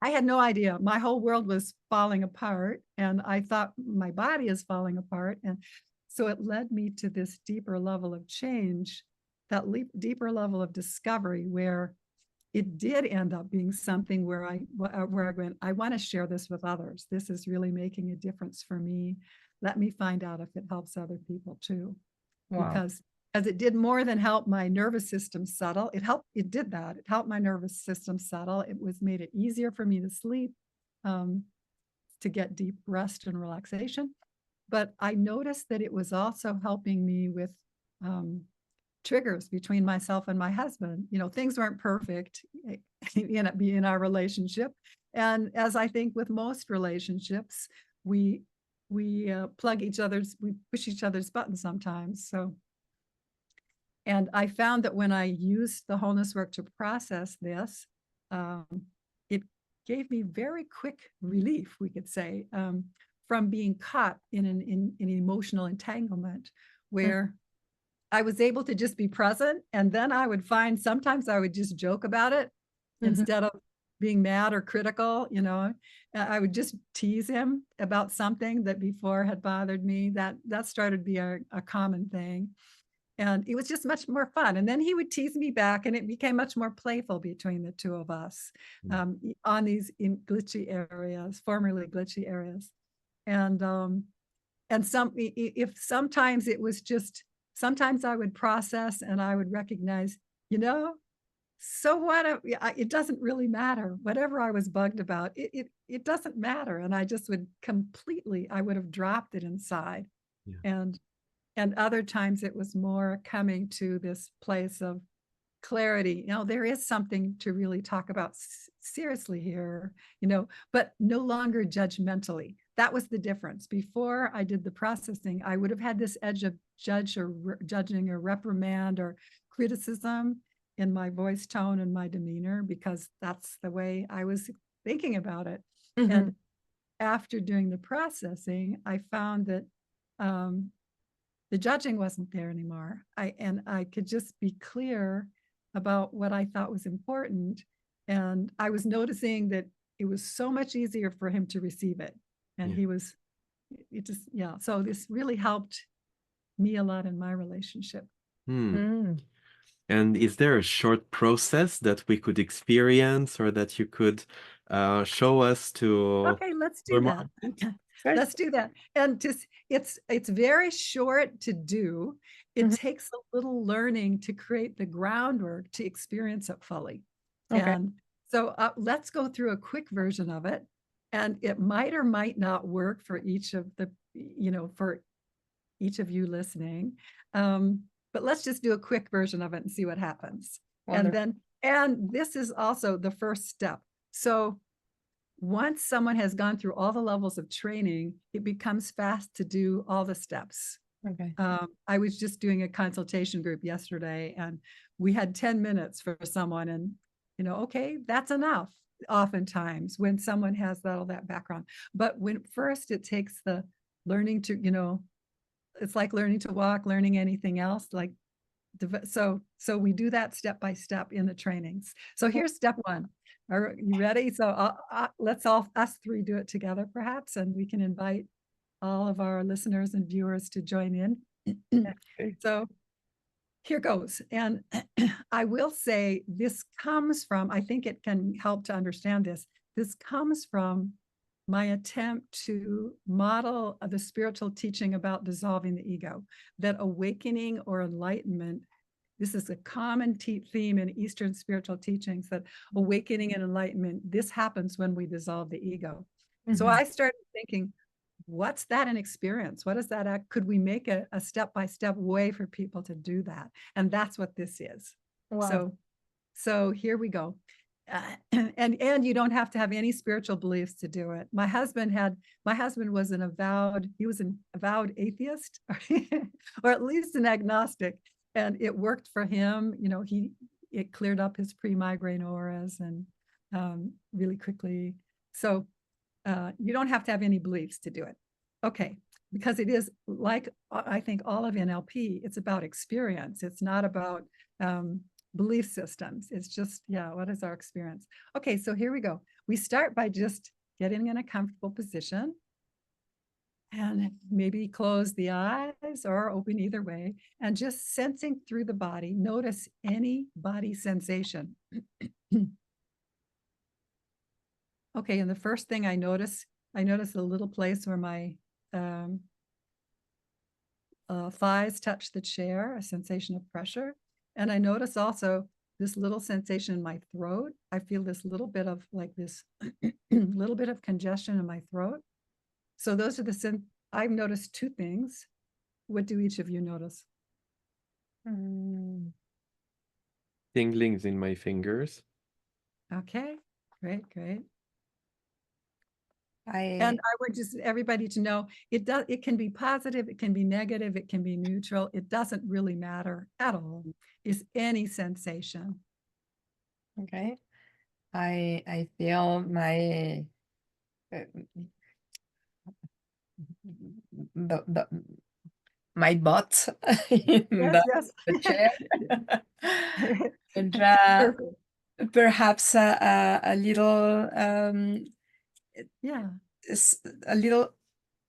S1: I had no idea. My whole world was falling apart, and I thought my body is falling apart. And so it led me to this deeper level of change, that deeper level of discovery, where it did end up being something where I went, I want to share this with others. This is really making a difference for me. Let me find out if it helps other people too.
S3: Wow.
S1: Because as it did more than help my nervous system settle, it helped my nervous system settle. It made it easier for me to sleep, to get deep rest and relaxation. But I noticed that it was also helping me with triggers between myself and my husband. Things weren't perfect in our relationship. And as I think with most relationships, we push each other's buttons sometimes. So, and I found that when I used the Wholeness Work to process this, it gave me very quick relief, we could say, from being caught in an emotional entanglement where I was able to just be present. And then I would find sometimes I would just joke about it instead of being mad or critical. I would just tease him about something that before had bothered me. That started to be a common thing. And it was just much more fun. And then he would tease me back, and it became much more playful between the two of us on these formerly glitchy areas. And sometimes it was just, sometimes I would process and I would recognize, so what, it doesn't really matter. Whatever I was bugged about, it doesn't matter. And I just would I would have dropped it inside. Yeah. And other times it was more coming to this place of clarity. There is something to really talk about seriously here, but no longer judgmentally. That was the difference. Before I did the processing, I would have had this edge of judging or reprimand or criticism in my voice tone and my demeanor, because that's the way I was thinking about it. And after doing the processing, I found that the judging wasn't there anymore. I could just be clear about what I thought was important. And I was noticing that it was so much easier for him to receive it. And so this really helped me a lot in my relationship.
S2: And is there a short process that we could experience or that you could show us to?
S1: Okay, let's do that. Let's do that. And it's very short to do. It takes a little learning to create the groundwork to experience it fully. Okay. And so let's go through a quick version of it. And it might or might not work for each of you listening. But let's just do a quick version of it and see what happens. Wonderful. And this is also the first step. So once someone has gone through all the levels of training, it becomes fast to do all the steps. Okay. I was just doing a consultation group yesterday, and we had 10 minutes for someone, and okay, that's enough. Oftentimes when someone has all that background, but when first it takes the learning to, it's like learning to walk, learning anything else, like, so we do that step by step in the trainings. So here's step one. Are you ready? So let's us three do it together, perhaps, and we can invite all of our listeners and viewers to join in. So here goes. And I will say this comes from, I think it can help to understand this. This comes from my attempt to model the spiritual teaching about dissolving the ego, that awakening or enlightenment, this is a common theme in Eastern spiritual teachings, that awakening and enlightenment, this happens when we dissolve the ego. So I started thinking, what's that an experience? What is that? Could we make a step-by-step way for people to do that? And that's what this is.
S3: Wow.
S1: So here we go. And you don't have to have any spiritual beliefs to do it. My husband was an avowed atheist, or at least an agnostic, and it worked for him. You know, it cleared up his pre-migraine auras and really quickly. So you don't have to have any beliefs to do it. Okay, because it is, like I think all of NLP, it's about experience. It's not about belief systems. It's just, what is our experience? Okay, so here we go. We start by just getting in a comfortable position and maybe close the eyes or open, either way, and just sensing through the body. Notice any body sensation. Okay, and the first thing I notice a little place where my thighs touch the chair, a sensation of pressure. And I notice also this little sensation in my throat. I feel this little bit of little bit of congestion in my throat. So those are I've noticed two things. What do each of you notice?
S2: Tinglings in my fingers.
S1: Okay, great.
S3: I
S1: want just everybody to know it can be positive, it can be negative, it can be neutral. It doesn't really matter at all. It's any sensation.
S3: Okay. I feel my my butt in
S1: Yes.
S3: the chair. And perhaps a little a little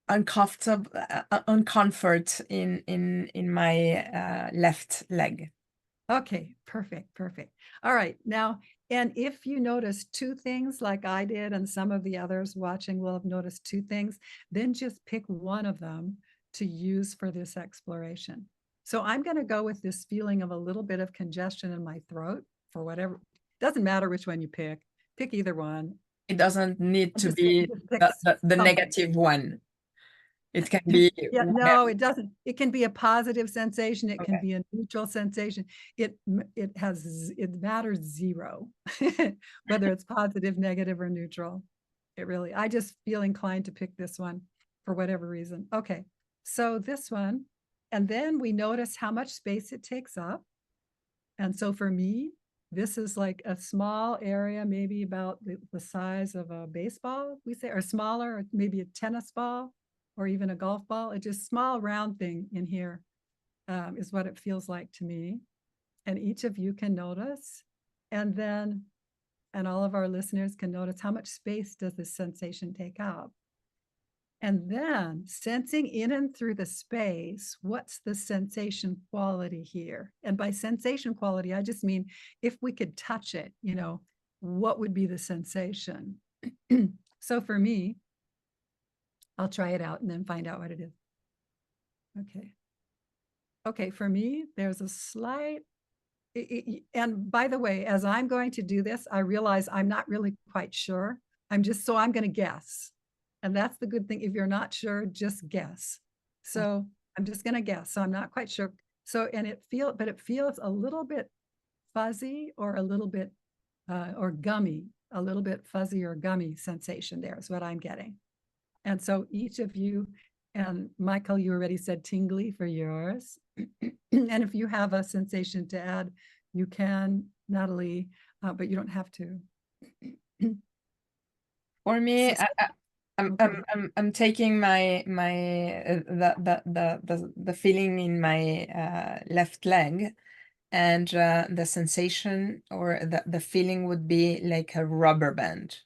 S3: uncomfortable uncomfort in my left leg.
S1: Okay, perfect. All right, now, and if you notice two things like I did, and some of the others watching will have noticed two things, then just pick one of them to use for this exploration. So I'm going to go with this feeling of a little bit of congestion in my throat for whatever. Doesn't matter which one you pick either one.
S3: It doesn't need to be the negative one. It can be
S1: no, it doesn't. It can be a positive sensation. It can be a neutral sensation. It matters zero, whether it's positive, negative, or neutral. I just feel inclined to pick this one for whatever reason. Okay, so this one, and then we notice how much space it takes up. And so for me, this is like a small area, maybe about the size of a baseball, we say, or smaller, or maybe a tennis ball, or even a golf ball. It's just small round thing in here is what it feels like to me. And each of you can notice. And all of our listeners can notice how much space does this sensation take up. And then sensing in and through the space, what's the sensation quality here? And by sensation quality, I just mean if we could touch it, what would be the sensation? So for me, I'll try it out and then find out what it is. Okay, for me, there's a slight, and by the way, as I'm going to do this, I realize I'm not really quite sure. I'm going to guess. And that's the good thing. If you're not sure, just guess. So I'm just going to guess. So I'm not quite sure. So, and it feels a little bit fuzzy or a little bit, or gummy, a little bit fuzzy or gummy sensation there is what I'm getting. And so each of you, and Michael, you already said tingly for yours. And if you have a sensation to add, you can, Natalie, but you don't have to.
S3: For me, I'm taking the feeling in my left leg, and the sensation or the feeling would be like a rubber band.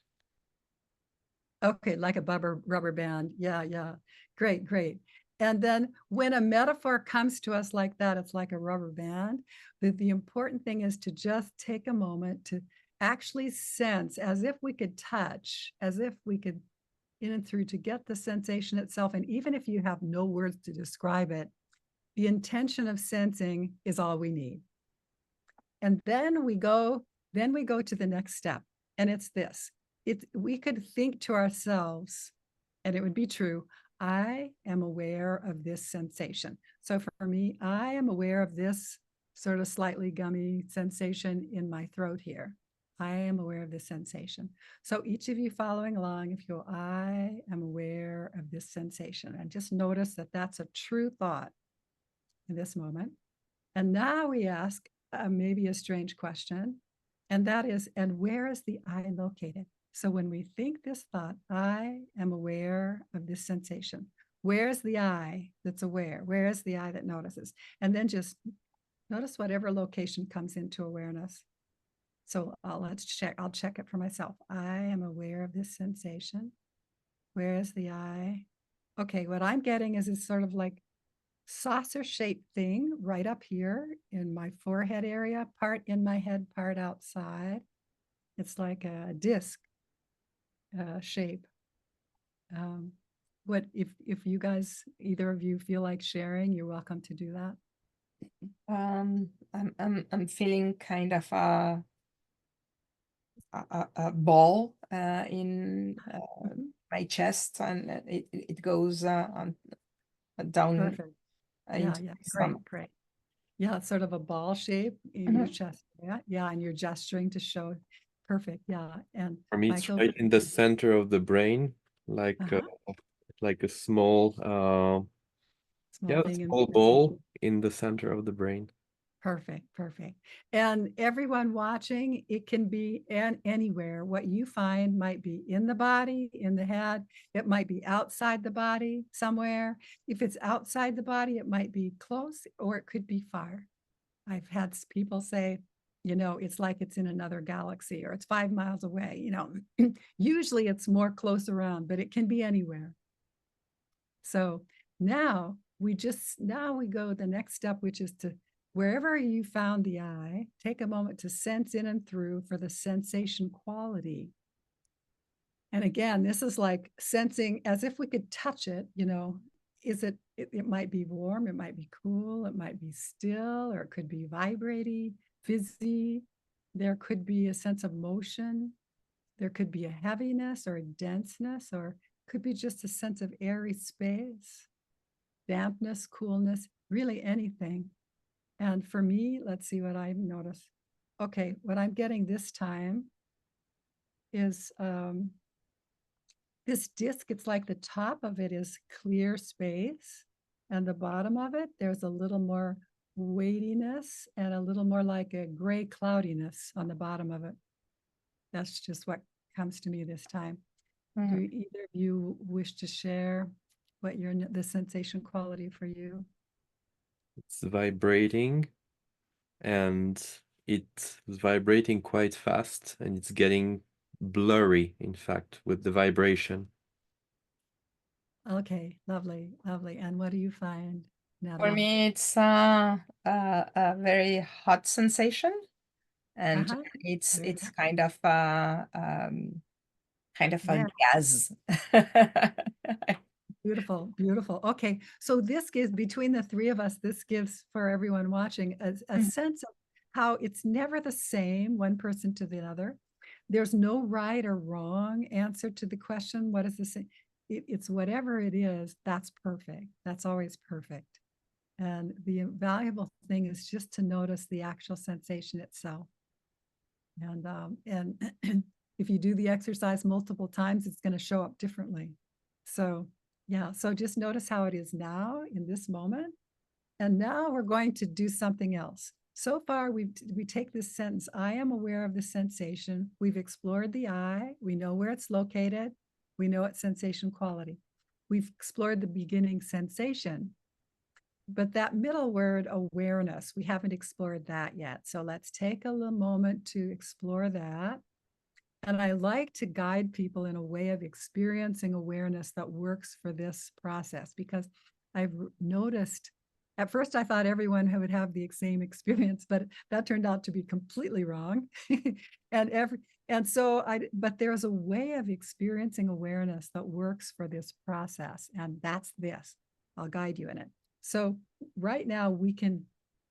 S1: Okay, like a rubber band. Yeah. Great. And then when a metaphor comes to us like that, it's like a rubber band. The important thing is to just take a moment to actually sense, as if we could touch, as if we could, in and through to get the sensation itself. And even if you have no words to describe it, the intention of sensing is all we need. And then we go to the next step. And it's this. We could think to ourselves, and it would be true, I am aware of this sensation. So for me, I am aware of this sort of slightly gummy sensation in my throat here. I am aware of this sensation. So each of you following along, if you go, I am aware of this sensation, and just notice that that's a true thought in this moment. And now we ask maybe a strange question, and that is, and where is the I located? So when we think this thought, I am aware of this sensation. Where's the I that's aware? Where is the I that notices? And then just notice whatever location comes into awareness. So let's check. I'll check it for myself. I am aware of this sensation. Where is the I? Okay, what I'm getting is this sort of like saucer-shaped thing right up here in my forehead area, part in my head, part outside. It's like a disc shape. What if you guys, either of you, feel like sharing, you're welcome to do that.
S3: I'm feeling kind of a ball in my chest, and it goes on down.
S1: Perfect. Yeah, great. Yeah, it's sort of a ball shape in your chest. Yeah, and you're gesturing to show. Perfect. Yeah, and
S2: For me,
S1: Michael,
S2: it's right in the center of the brain, like a small, small ball in the center of the brain.
S1: Perfect. And everyone watching, it can be anywhere. What you find might be in the body, in the head. It might be outside the body somewhere. If it's outside the body, it might be close, or it could be far. I've had people say, it's like it's in another galaxy, or it's 5 miles away. Usually it's more close around, but it can be anywhere. So now we go the next step, which is to, wherever you found the I, take a moment to sense in and through for the sensation quality. And again, this is like sensing as if we could touch it, it might be warm, it might be cool, it might be still, or it could be vibrating, fizzy. There could be a sense of motion. There could be a heaviness or a denseness, or could be just a sense of airy space, dampness, coolness, really anything. And for me, let's see what I notice. Okay, what I'm getting this time is this disc. It's like the top of it is clear space, and the bottom of it, there's a little more weightiness and a little more like a gray cloudiness on the bottom of it. That's just what comes to me this time. Do either of you wish to share what the sensation quality for you?
S2: It's vibrating, and it's vibrating quite fast, and it's getting blurry, in fact, with the vibration.
S1: Okay, lovely. And what do you find, Natalie?
S3: For me, it's a very hot sensation, and it's kind of a gas.
S1: Beautiful. Okay, so this gives, between the three of us, this gives for everyone watching a sense of how it's never the same one person to the other. There's no right or wrong answer to the question, what is the same? It's whatever it is, that's perfect. That's always perfect. And the valuable thing is just to notice the actual sensation itself. And if you do the exercise multiple times, it's going to show up differently. So yeah, so just notice how it is now in this moment. And now we're going to do something else. So far, we take this sentence, I am aware of the sensation. We've explored the I. We know where it's located. We know its sensation quality. We've explored the beginning sensation. But that middle word, awareness, we haven't explored that yet. So let's take a little moment to explore that. And I like to guide people in a way of experiencing awareness that works for this process, because I've noticed, at first I thought everyone would have the same experience, but that turned out to be completely wrong. And And so but there's a way of experiencing awareness that works for this process. And that's this. I'll guide you in it. So right now we can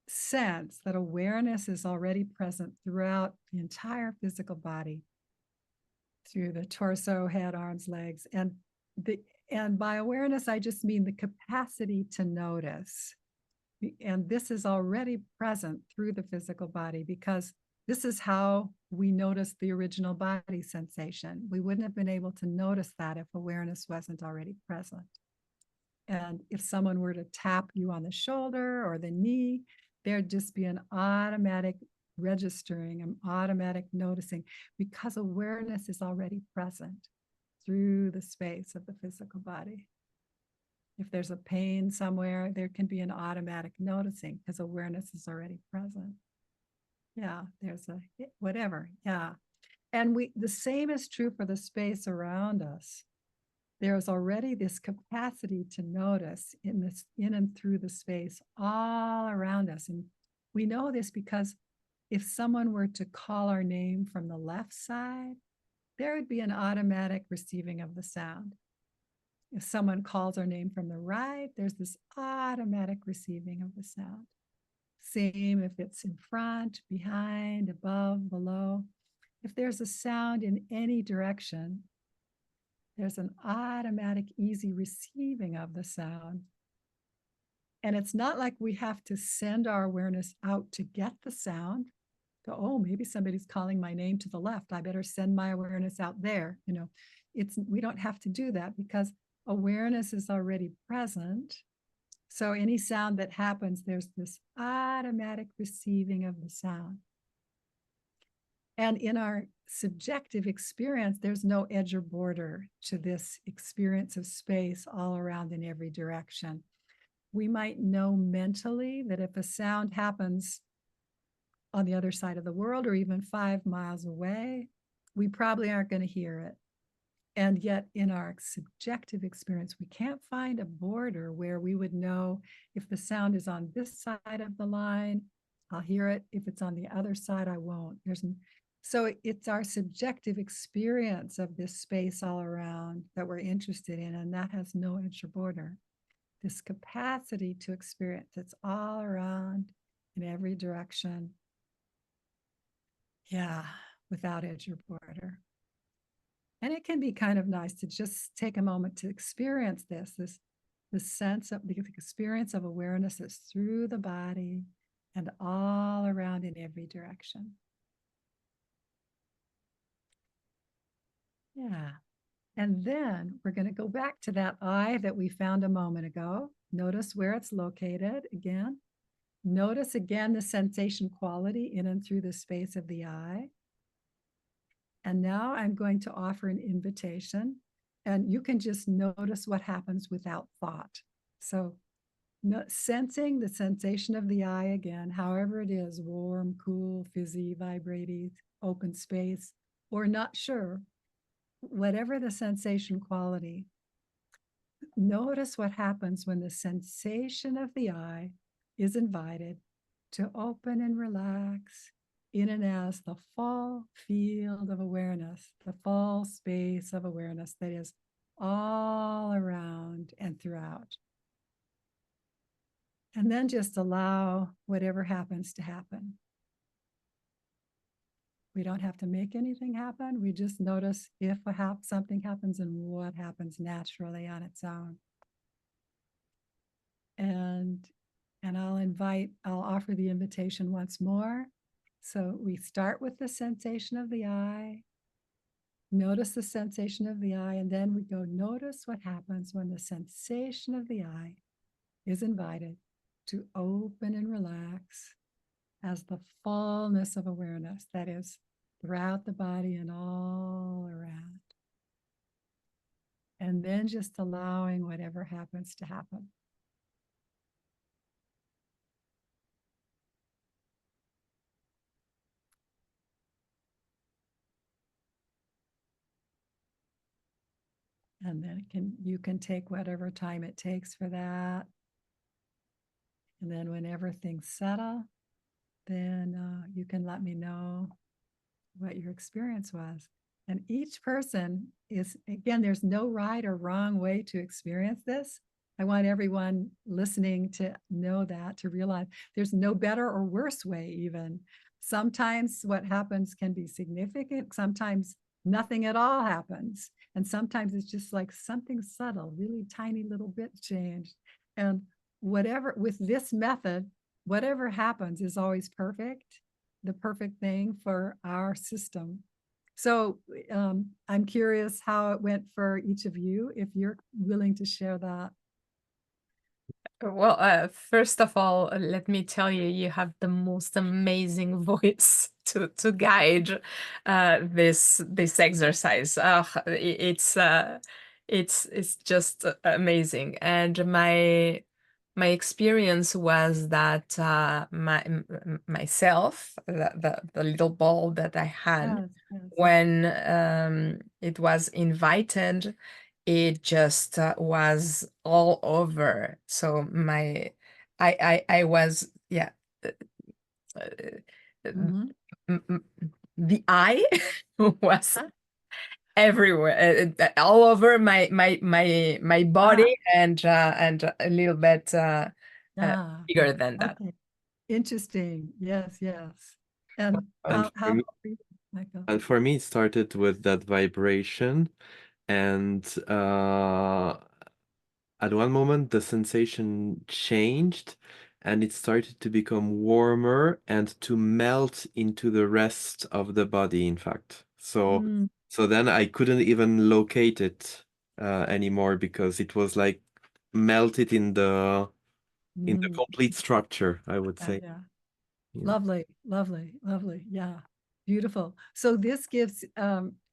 S1: sense that awareness is already present throughout the entire physical body, through the torso, head, arms, legs. And by awareness, I just mean the capacity to notice. And this is already present through the physical body, because this is how we notice the original body sensation. We wouldn't have been able to notice that if awareness wasn't already present. And if someone were to tap you on the shoulder or the knee, there'd just be an automatic registering, an automatic noticing, because awareness is already present through the space of the physical body. If there's a pain somewhere, there can be an automatic noticing because awareness is already present. Yeah, there's a whatever. Yeah. And the same is true for the space around us. There's already this capacity to notice in and through the space all around us. And we know this because if someone were to call our name from the left side, there would be an automatic receiving of the sound. If someone calls our name from the right, there's this automatic receiving of the sound. Same if it's in front, behind, above, below. If there's a sound in any direction, there's an automatic, easy receiving of the sound. And it's not like we have to send our awareness out to get the sound. Go, oh, maybe somebody's calling my name to the left. I better send my awareness out there. We don't have to do that because awareness is already present. So any sound that happens, there's this automatic receiving of the sound. And in our subjective experience, there's no edge or border to this experience of space all around in every direction. We might know mentally that if a sound happens on the other side of the world or even 5 miles away, we probably aren't going to hear it. And yet in our subjective experience, we can't find a border where we would know if the sound is on this side of the line, I'll hear it. If it's on the other side, I won't. So it's our subjective experience of this space all around that we're interested in, and that has no edge or border. This capacity to experience, it's all around in every direction. Yeah, without edge or border. And it can be kind of nice to just take a moment to experience this sense of the experience of awareness that's through the body and all around in every direction. Yeah. And then we're going to go back to that eye that we found a moment ago. Notice where it's located again. Notice again the sensation quality in and through the space of the eye. And now I'm going to offer an invitation, and you can just notice what happens without thought. So sensing the sensation of the eye again, however it is, warm, cool, fizzy, vibrating, open space, or not sure, whatever the sensation quality, notice what happens when the sensation of the eye is invited to open and relax in and as the full field of awareness, the full space of awareness that is all around and throughout. And then just allow whatever happens to happen. We don't have to make anything happen. We just notice if something happens and what happens naturally on its own. And I'll offer the invitation once more. So we start with the sensation of the eye. Notice the sensation of the eye, and then we go notice what happens when the sensation of the eye is invited to open and relax as the fullness of awareness that is throughout the body and all around. And then just allowing whatever happens to happen. And then you can take whatever time it takes for that. And then whenever things settle, then you can let me know. what your experience was. And each person is, again, there's no right or wrong way to experience this. I want everyone listening to know that, to realize there's no better or worse way even. Sometimes what happens can be significant. Sometimes nothing at all happens. And sometimes it's just like something subtle, really tiny little bit changed. And whatever, with this method, whatever happens is always perfect, the perfect thing for our system. So I'm curious how it went for each of you, if you're willing to share that.
S3: Well, first of all, let me tell you, you have the most amazing voice to guide this exercise. It's just amazing. And my experience was that myself, the little ball that I had,
S1: Yes, yes.
S3: when it was invited, it just was all over. So I was, yeah,
S1: Mhm.
S3: the eye was everywhere, all over my body, and a little bit
S1: Ah,
S3: bigger than that.
S1: okay. Interesting. Yes, yes. And
S2: And
S1: how
S2: for me,
S1: about you, Michael?
S2: and for me, it started with that vibration, and at one moment the sensation changed, and it started to become warmer and to melt into the rest of the body, in fact. So
S1: Mm,
S2: so then I couldn't even locate it anymore, because it was like melted in the
S1: mm.
S2: complete structure, I would
S1: Yeah,
S2: say.
S1: yeah.
S2: Yeah.
S1: Lovely, lovely, lovely. Yeah, beautiful. So this gives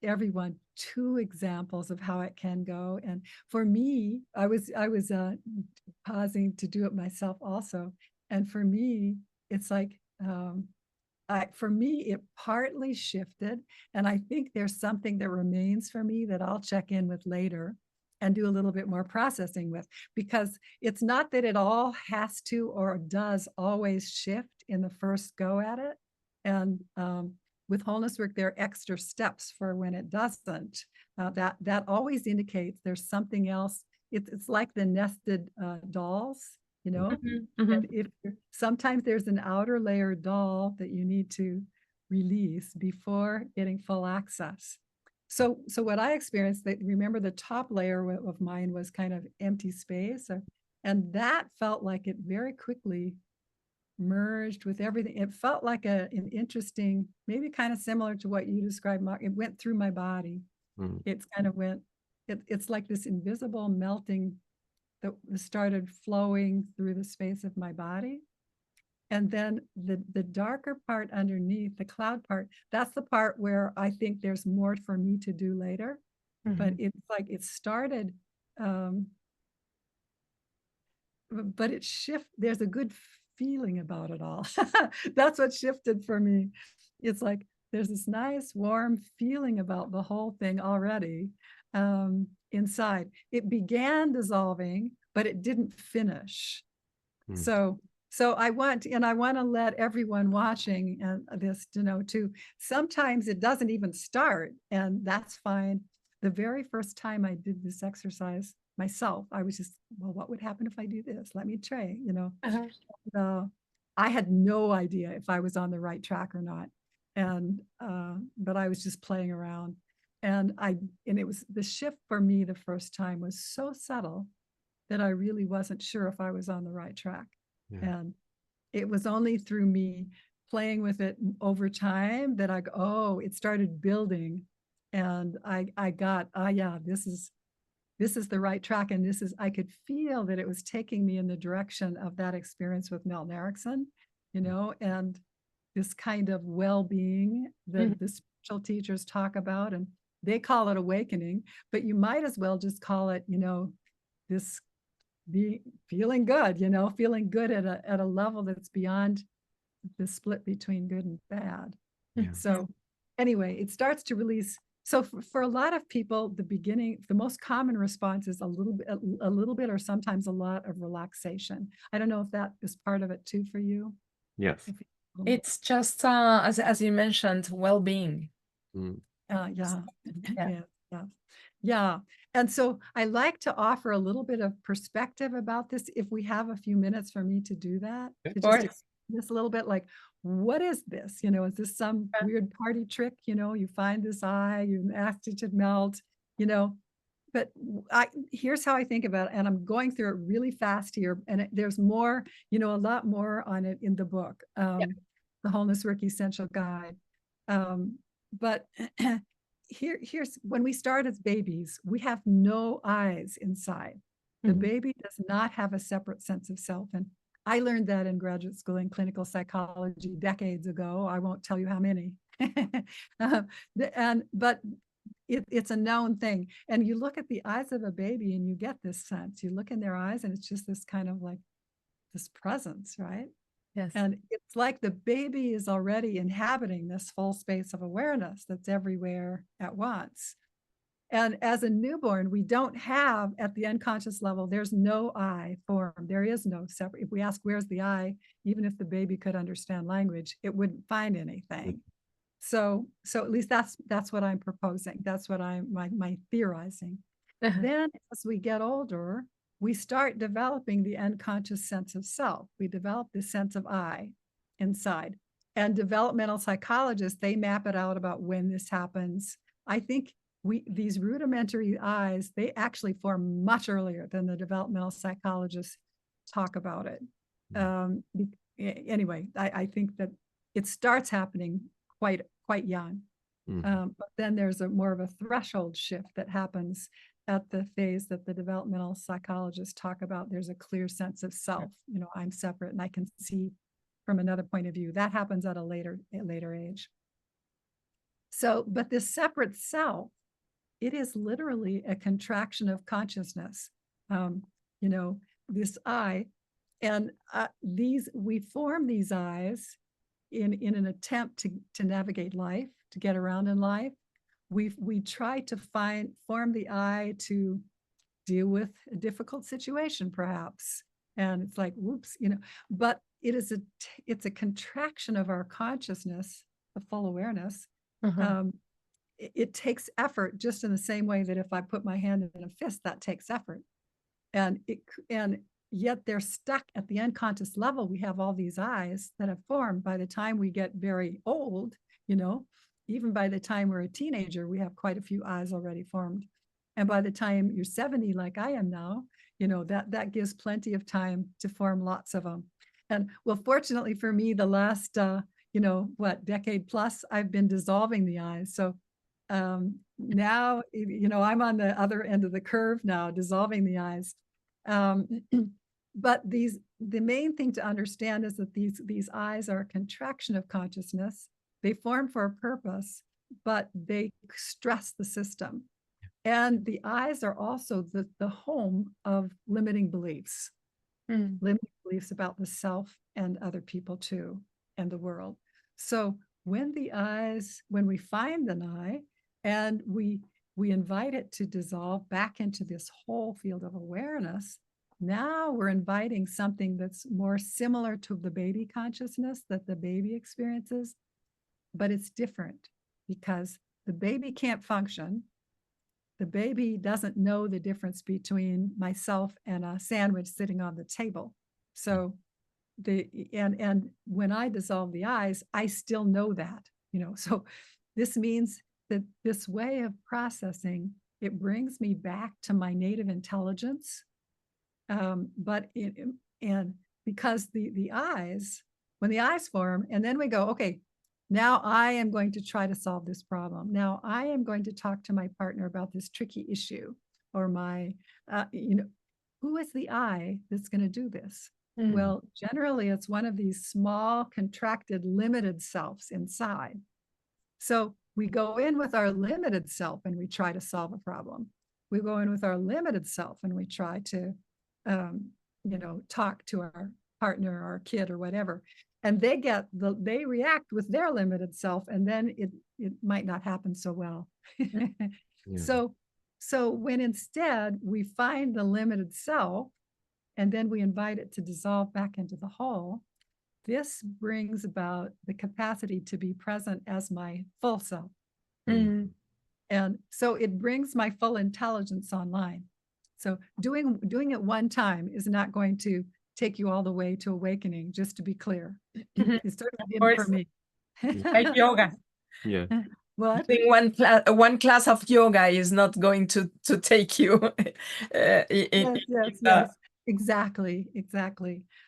S1: everyone two examples of how it can go. And for me, I was pausing to do it myself also. And for me, it's like for me, it partly shifted. And I think there's something that remains for me that I'll check in with later and do a little bit more processing with, because it's not that it all has to or does always shift in the first go at it. And with wholeness work, there are extra steps for when it doesn't. That always indicates there's something else. It's like the nested dolls, you know. And if sometimes there's an outer layer doll that you need to release before getting full access. So what I experienced, that remember the top layer of mine was kind of empty space, and that felt like it very quickly merged with everything. It felt like an interesting, maybe kind of similar to what you described, Mark. It went through my body.
S2: Mm.
S1: It's kind of went, it's like this invisible melting that started flowing through the space of my body. And then the darker part underneath, the cloud part, that's the part where I think there's more for me to do later. But it's like it started, but it there's a good feeling about it all. That's what shifted for me. It's like there's this nice warm feeling about the whole thing already inside. It began dissolving, but it didn't finish.
S2: Mm.
S1: So I want to let everyone watching this to know too, sometimes it doesn't even start, and that's fine. The very first time I did this exercise myself, I was just, well, what would happen if I do this? Let me try, you know. I had no idea if I was on the right track or not. And but I was just playing around. And it was the shift for me the first time was so subtle that I really wasn't sure if I was on the right track.
S2: Yeah.
S1: And it was only through me playing with it over time that I go, oh, it started building. And I got, yeah, this is the right track. And I could feel that it was taking me in the direction of that experience with Milton Erickson, you know, and this kind of well-being that the spiritual teachers talk about, and they call it awakening, but you might as well just call it, you know, this feeling good, you know, feeling good at a level that's beyond the split between good and bad.
S2: Yeah.
S1: So anyway, it starts to release. So for a lot of people, the most common response is a little bit, or sometimes a lot of relaxation. I don't know if that is part of it too for you.
S2: Yes.
S3: It's just, as you mentioned, well-being.
S2: Mm.
S1: Yeah.
S3: Yeah.
S1: Yeah. Yeah. Yeah. And so I like to offer a little bit of perspective about this, if we have a few minutes for me to do that,
S3: Of
S1: to just
S3: course.
S1: explain this a little bit, like, what is this? You know, is this some
S3: Yeah.
S1: weird party trick? You know, you find this eye, you asked it to melt, you know, but here's how I think about it. And I'm going through it really fast here. And there's more, you know, a lot more on it in the book,
S3: Yeah.
S1: The Wholeness Work Essential Guide. But here's when we start as babies, we have no eyes inside. The baby does not have a separate sense of self. And I learned that in graduate school in clinical psychology decades ago. I won't tell you how many. But it's a known thing. And you look at the eyes of a baby and you get this sense. You look in their eyes and it's just this kind of like this presence, right?
S3: Yes.
S1: And it's like the baby is already inhabiting this full space of awareness that's everywhere at once. And as a newborn, we don't have, at the unconscious level, there's no I form. There is no separate. If we ask, where's the I, even if the baby could understand language, it wouldn't find anything. So at least that's what I'm proposing. That's what my theorizing. Then as we get older, we start developing the unconscious sense of self. We develop this sense of I inside. And developmental psychologists, they map it out about when this happens. I think these rudimentary eyes, they actually form much earlier than the developmental psychologists talk about it. Anyway, I think that it starts happening quite young. But then there's more of a threshold shift that happens at the phase that the developmental psychologists talk about. There's a clear sense of self. You know, I'm separate and I can see from another point of view. That happens at a later age. So, but this separate self, it is literally a contraction of consciousness. You know, this I, and we form these eyes in an attempt to navigate life, to get around in life. We try to form the I to deal with a difficult situation, perhaps. And it's like, whoops, you know, but it's a contraction of our consciousness, the full awareness. It takes effort, just in the same way that if I put my hand in a fist, that takes effort. And yet they're stuck at the unconscious level. We have all these eyes that have formed. By the time we get very old, you know, even by the time we're a teenager, we have quite a few eyes already formed. And by the time you're 70, like I am now, you know, that gives plenty of time to form lots of them. And well, fortunately for me, the last, you know, decade plus, I've been dissolving the eyes. So now, you know, I'm on the other end of the curve now, dissolving the eyes. But the main thing to understand is that these eyes are a contraction of consciousness. They form for a purpose, but they stress the system. And the eyes are also the home of limiting beliefs, limiting beliefs about the self and other people too, and the world. So when we find an eye and we invite it to dissolve back into this whole field of awareness, now we're inviting something that's more similar to the baby consciousness that the baby experiences, but it's different because the baby can't function. The baby doesn't know the difference between myself and a sandwich sitting on the table. So and when I dissolve the eyes, I still know that, you know. So this means that this way of processing, it brings me back to my native intelligence. And because the eyes, when the eyes form, and then we go, okay, now I am going to try to solve this problem. Now I am going to talk to my partner about this tricky issue, or you know, who is the I that's going to do this? Well, generally it's one of these small, contracted, limited selves inside. So we go in with our limited self and we try to solve a problem. We go in with our limited self and we try to, you know, talk to our partner or our kid or whatever. And they react with their limited self, and then it might not happen so well. So when instead we find the limited self, and then we invite it to dissolve back into the whole, this brings about the capacity to be present as my full self.
S3: Mm.
S1: And so it brings my full intelligence online. So doing it one time is not going to take you all the way to awakening, just to be clear.
S3: Mhm.
S1: It certainly
S3: Of
S1: didn't for
S3: course.
S1: me.
S3: Like yoga.
S2: Yeah.
S1: What?
S3: Doing one class of yoga is not going to take you
S1: Yes. Exactly.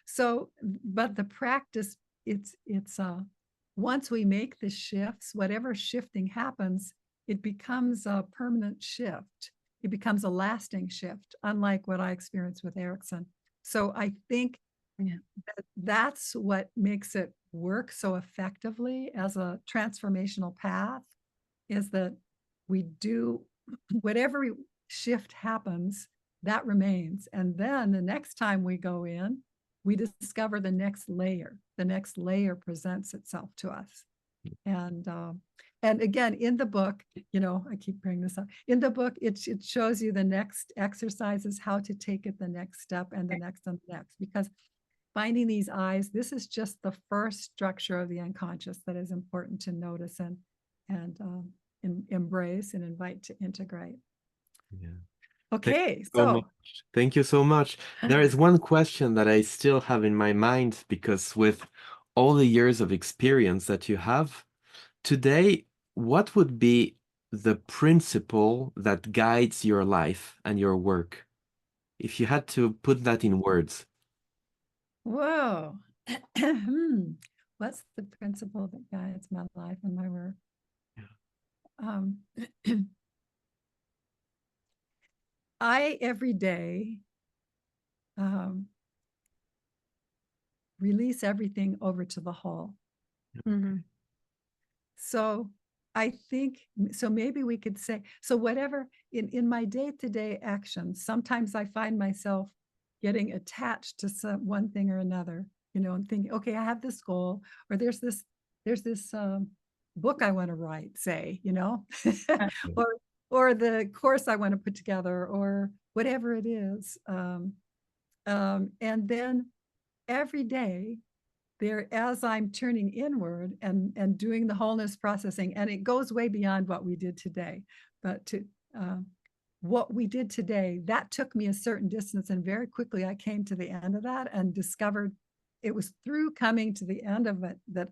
S1: So, but the practice, it's once we make the shifts, whatever shifting happens, it becomes a permanent shift. It becomes a lasting shift, unlike what I experienced with Erickson. So I think that's what makes it work so effectively as a transformational path, is that we do whatever shift happens, that remains. And then the next time we go in, we discover the next layer. The next layer presents itself to us. And again, in the book, I keep bringing this up. In the book, it shows you the next exercises, how to take it the next step and the next and the next. Because finding these eyes, this is just the first structure of the unconscious that is important to notice and embrace and invite to integrate.
S2: Yeah.
S1: Okay,
S2: So much. Thank you so much. There is one question that I still have in my mind, because with all the years of experience that you have today, what would be the principle that guides your life and your work? If you had to put that in words.
S1: Whoa. What's the principle that guides my life and my work? I every day release everything over to the whole.
S3: Mm-hmm.
S1: So I think, so maybe we could say, so whatever in my day-to-day actions, sometimes I find myself getting attached to one thing or another, and thinking, okay, I have this goal, or there's this book I want to write, say, or the course I want to put together, or whatever it is. And then every day there, as I'm turning inward and doing the wholeness processing, and it goes way beyond what we did today, but to what we did today, that took me a certain distance, and very quickly I came to the end of that and discovered it was through coming to the end of it that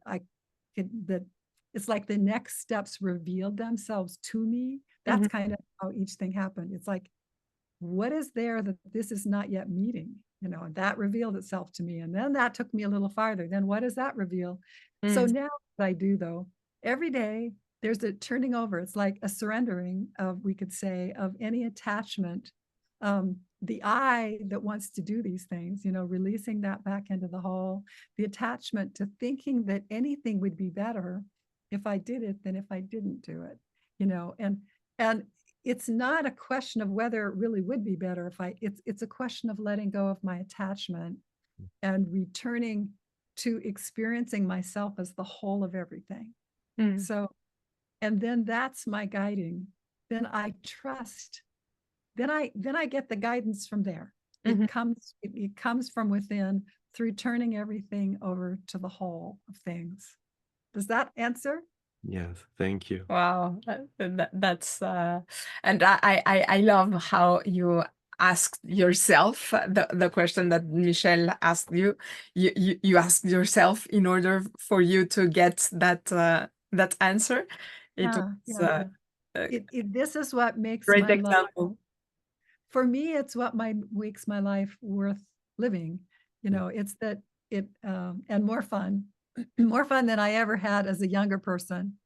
S1: that it's like the next steps revealed themselves to me. That's kind of how each thing happened. It's like, what is there that this is not yet meeting? And that revealed itself to me. And then that took me a little farther. Then what does that reveal? So now what I do, though, every day there's a turning over. It's like a surrendering of, we could say, of any attachment. The I that wants to do these things, releasing that back into the whole, the attachment to thinking that anything would be better if I did it than if I didn't do it, and it's not a question of whether it really would be better if it's a question of letting go of my attachment and returning to experiencing myself as the whole of everything. So, and then that's my guiding. Then I trust. Then I get the guidance from there. It comes from within through turning everything over to the whole of things. Does that answer?
S2: Yes, thank you.
S3: Wow, that's and I love how you asked yourself the question that Michel asked you. You asked yourself in order for you to get that answer.
S1: This is what makes
S3: great
S1: my
S3: example.
S1: life. For me, it's what makes my life worth living. It's that and more fun than I ever had as a younger person.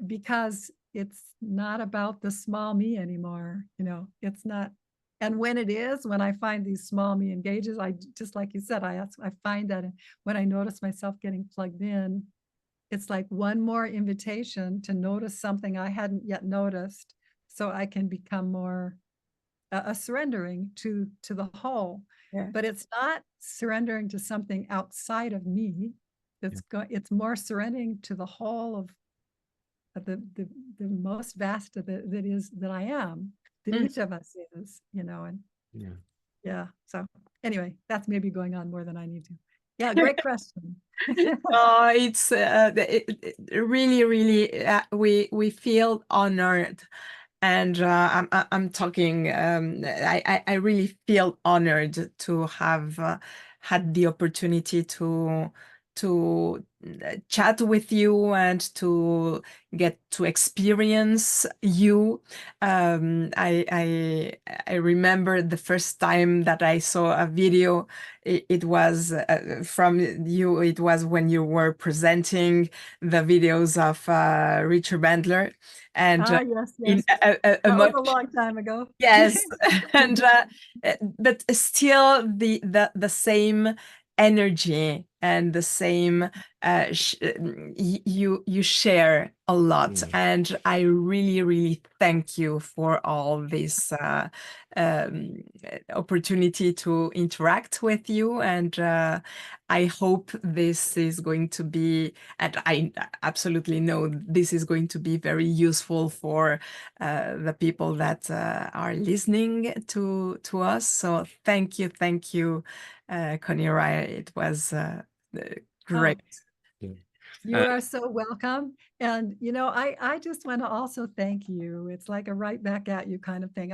S1: Because it's not about the small me anymore. It's not. And when I find these small me engages, I just, like you said, I find that when I notice myself getting plugged in, it's like one more invitation to notice something I hadn't yet noticed, so I can become more a surrendering to the whole.
S3: Yeah.
S1: But it's not surrendering to something outside of me. It's more surrendering to the whole of the most vast that I am, that each of us is, and so Anyway, that's maybe going on more than I need to. Yeah, great question.
S3: Oh, it's really, really, we feel honored. And I'm talking, I really feel honored to have had the opportunity to chat with you and to get to experience you. I remember the first time that I saw a video. It was from you. It was when you were presenting the videos of Richard Bandler, and
S1: Yes,
S3: in
S1: yes.
S3: a
S1: That was
S3: much,
S1: a long time ago.
S3: yes, and but still the same energy and the same you share a lot, and I really thank you for all this opportunity to interact with you, and I hope this is going to be, and I absolutely know this is going to be very useful for the people that are listening to us. So thank you, Connirae. It was great.
S1: You are so welcome. And, I just want to also thank you. It's like a right back at you kind of thing.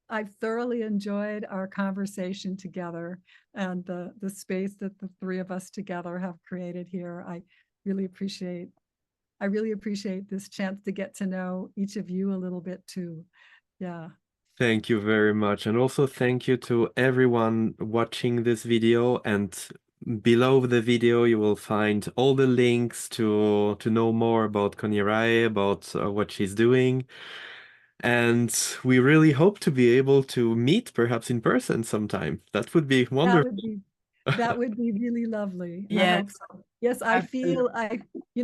S1: I've thoroughly enjoyed our conversation together and the space that the three of us together have created here. I really appreciate this chance to get to know each of you a little bit too. Yeah.
S2: Thank you very much. And also thank you to everyone watching this video. And below the video, you will find all the links to know more about Connirae, about what she's doing. And we really hope to be able to meet perhaps in person sometime. That would be wonderful.
S1: That would be really lovely.
S3: Yes,
S1: I hope so. Yes, I
S3: absolutely.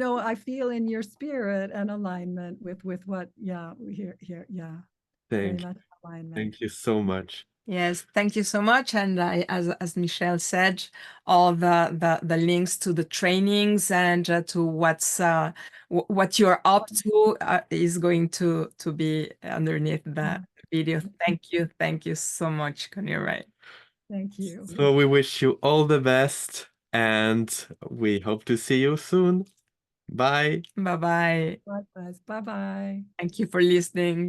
S1: I feel in your spirit and alignment with what, here, yeah. Very much alignment.
S2: Thank you so much.
S3: Yes, thank you so much. And as Michel said, all the links to the trainings and to what you're up to is going to be underneath the video. Thank you so much, Connirae.
S1: Thank you.
S2: So we wish you all the best, and we hope to see you soon. Bye.
S3: Bye-bye.
S1: Bye-bye.
S3: Thank you for listening.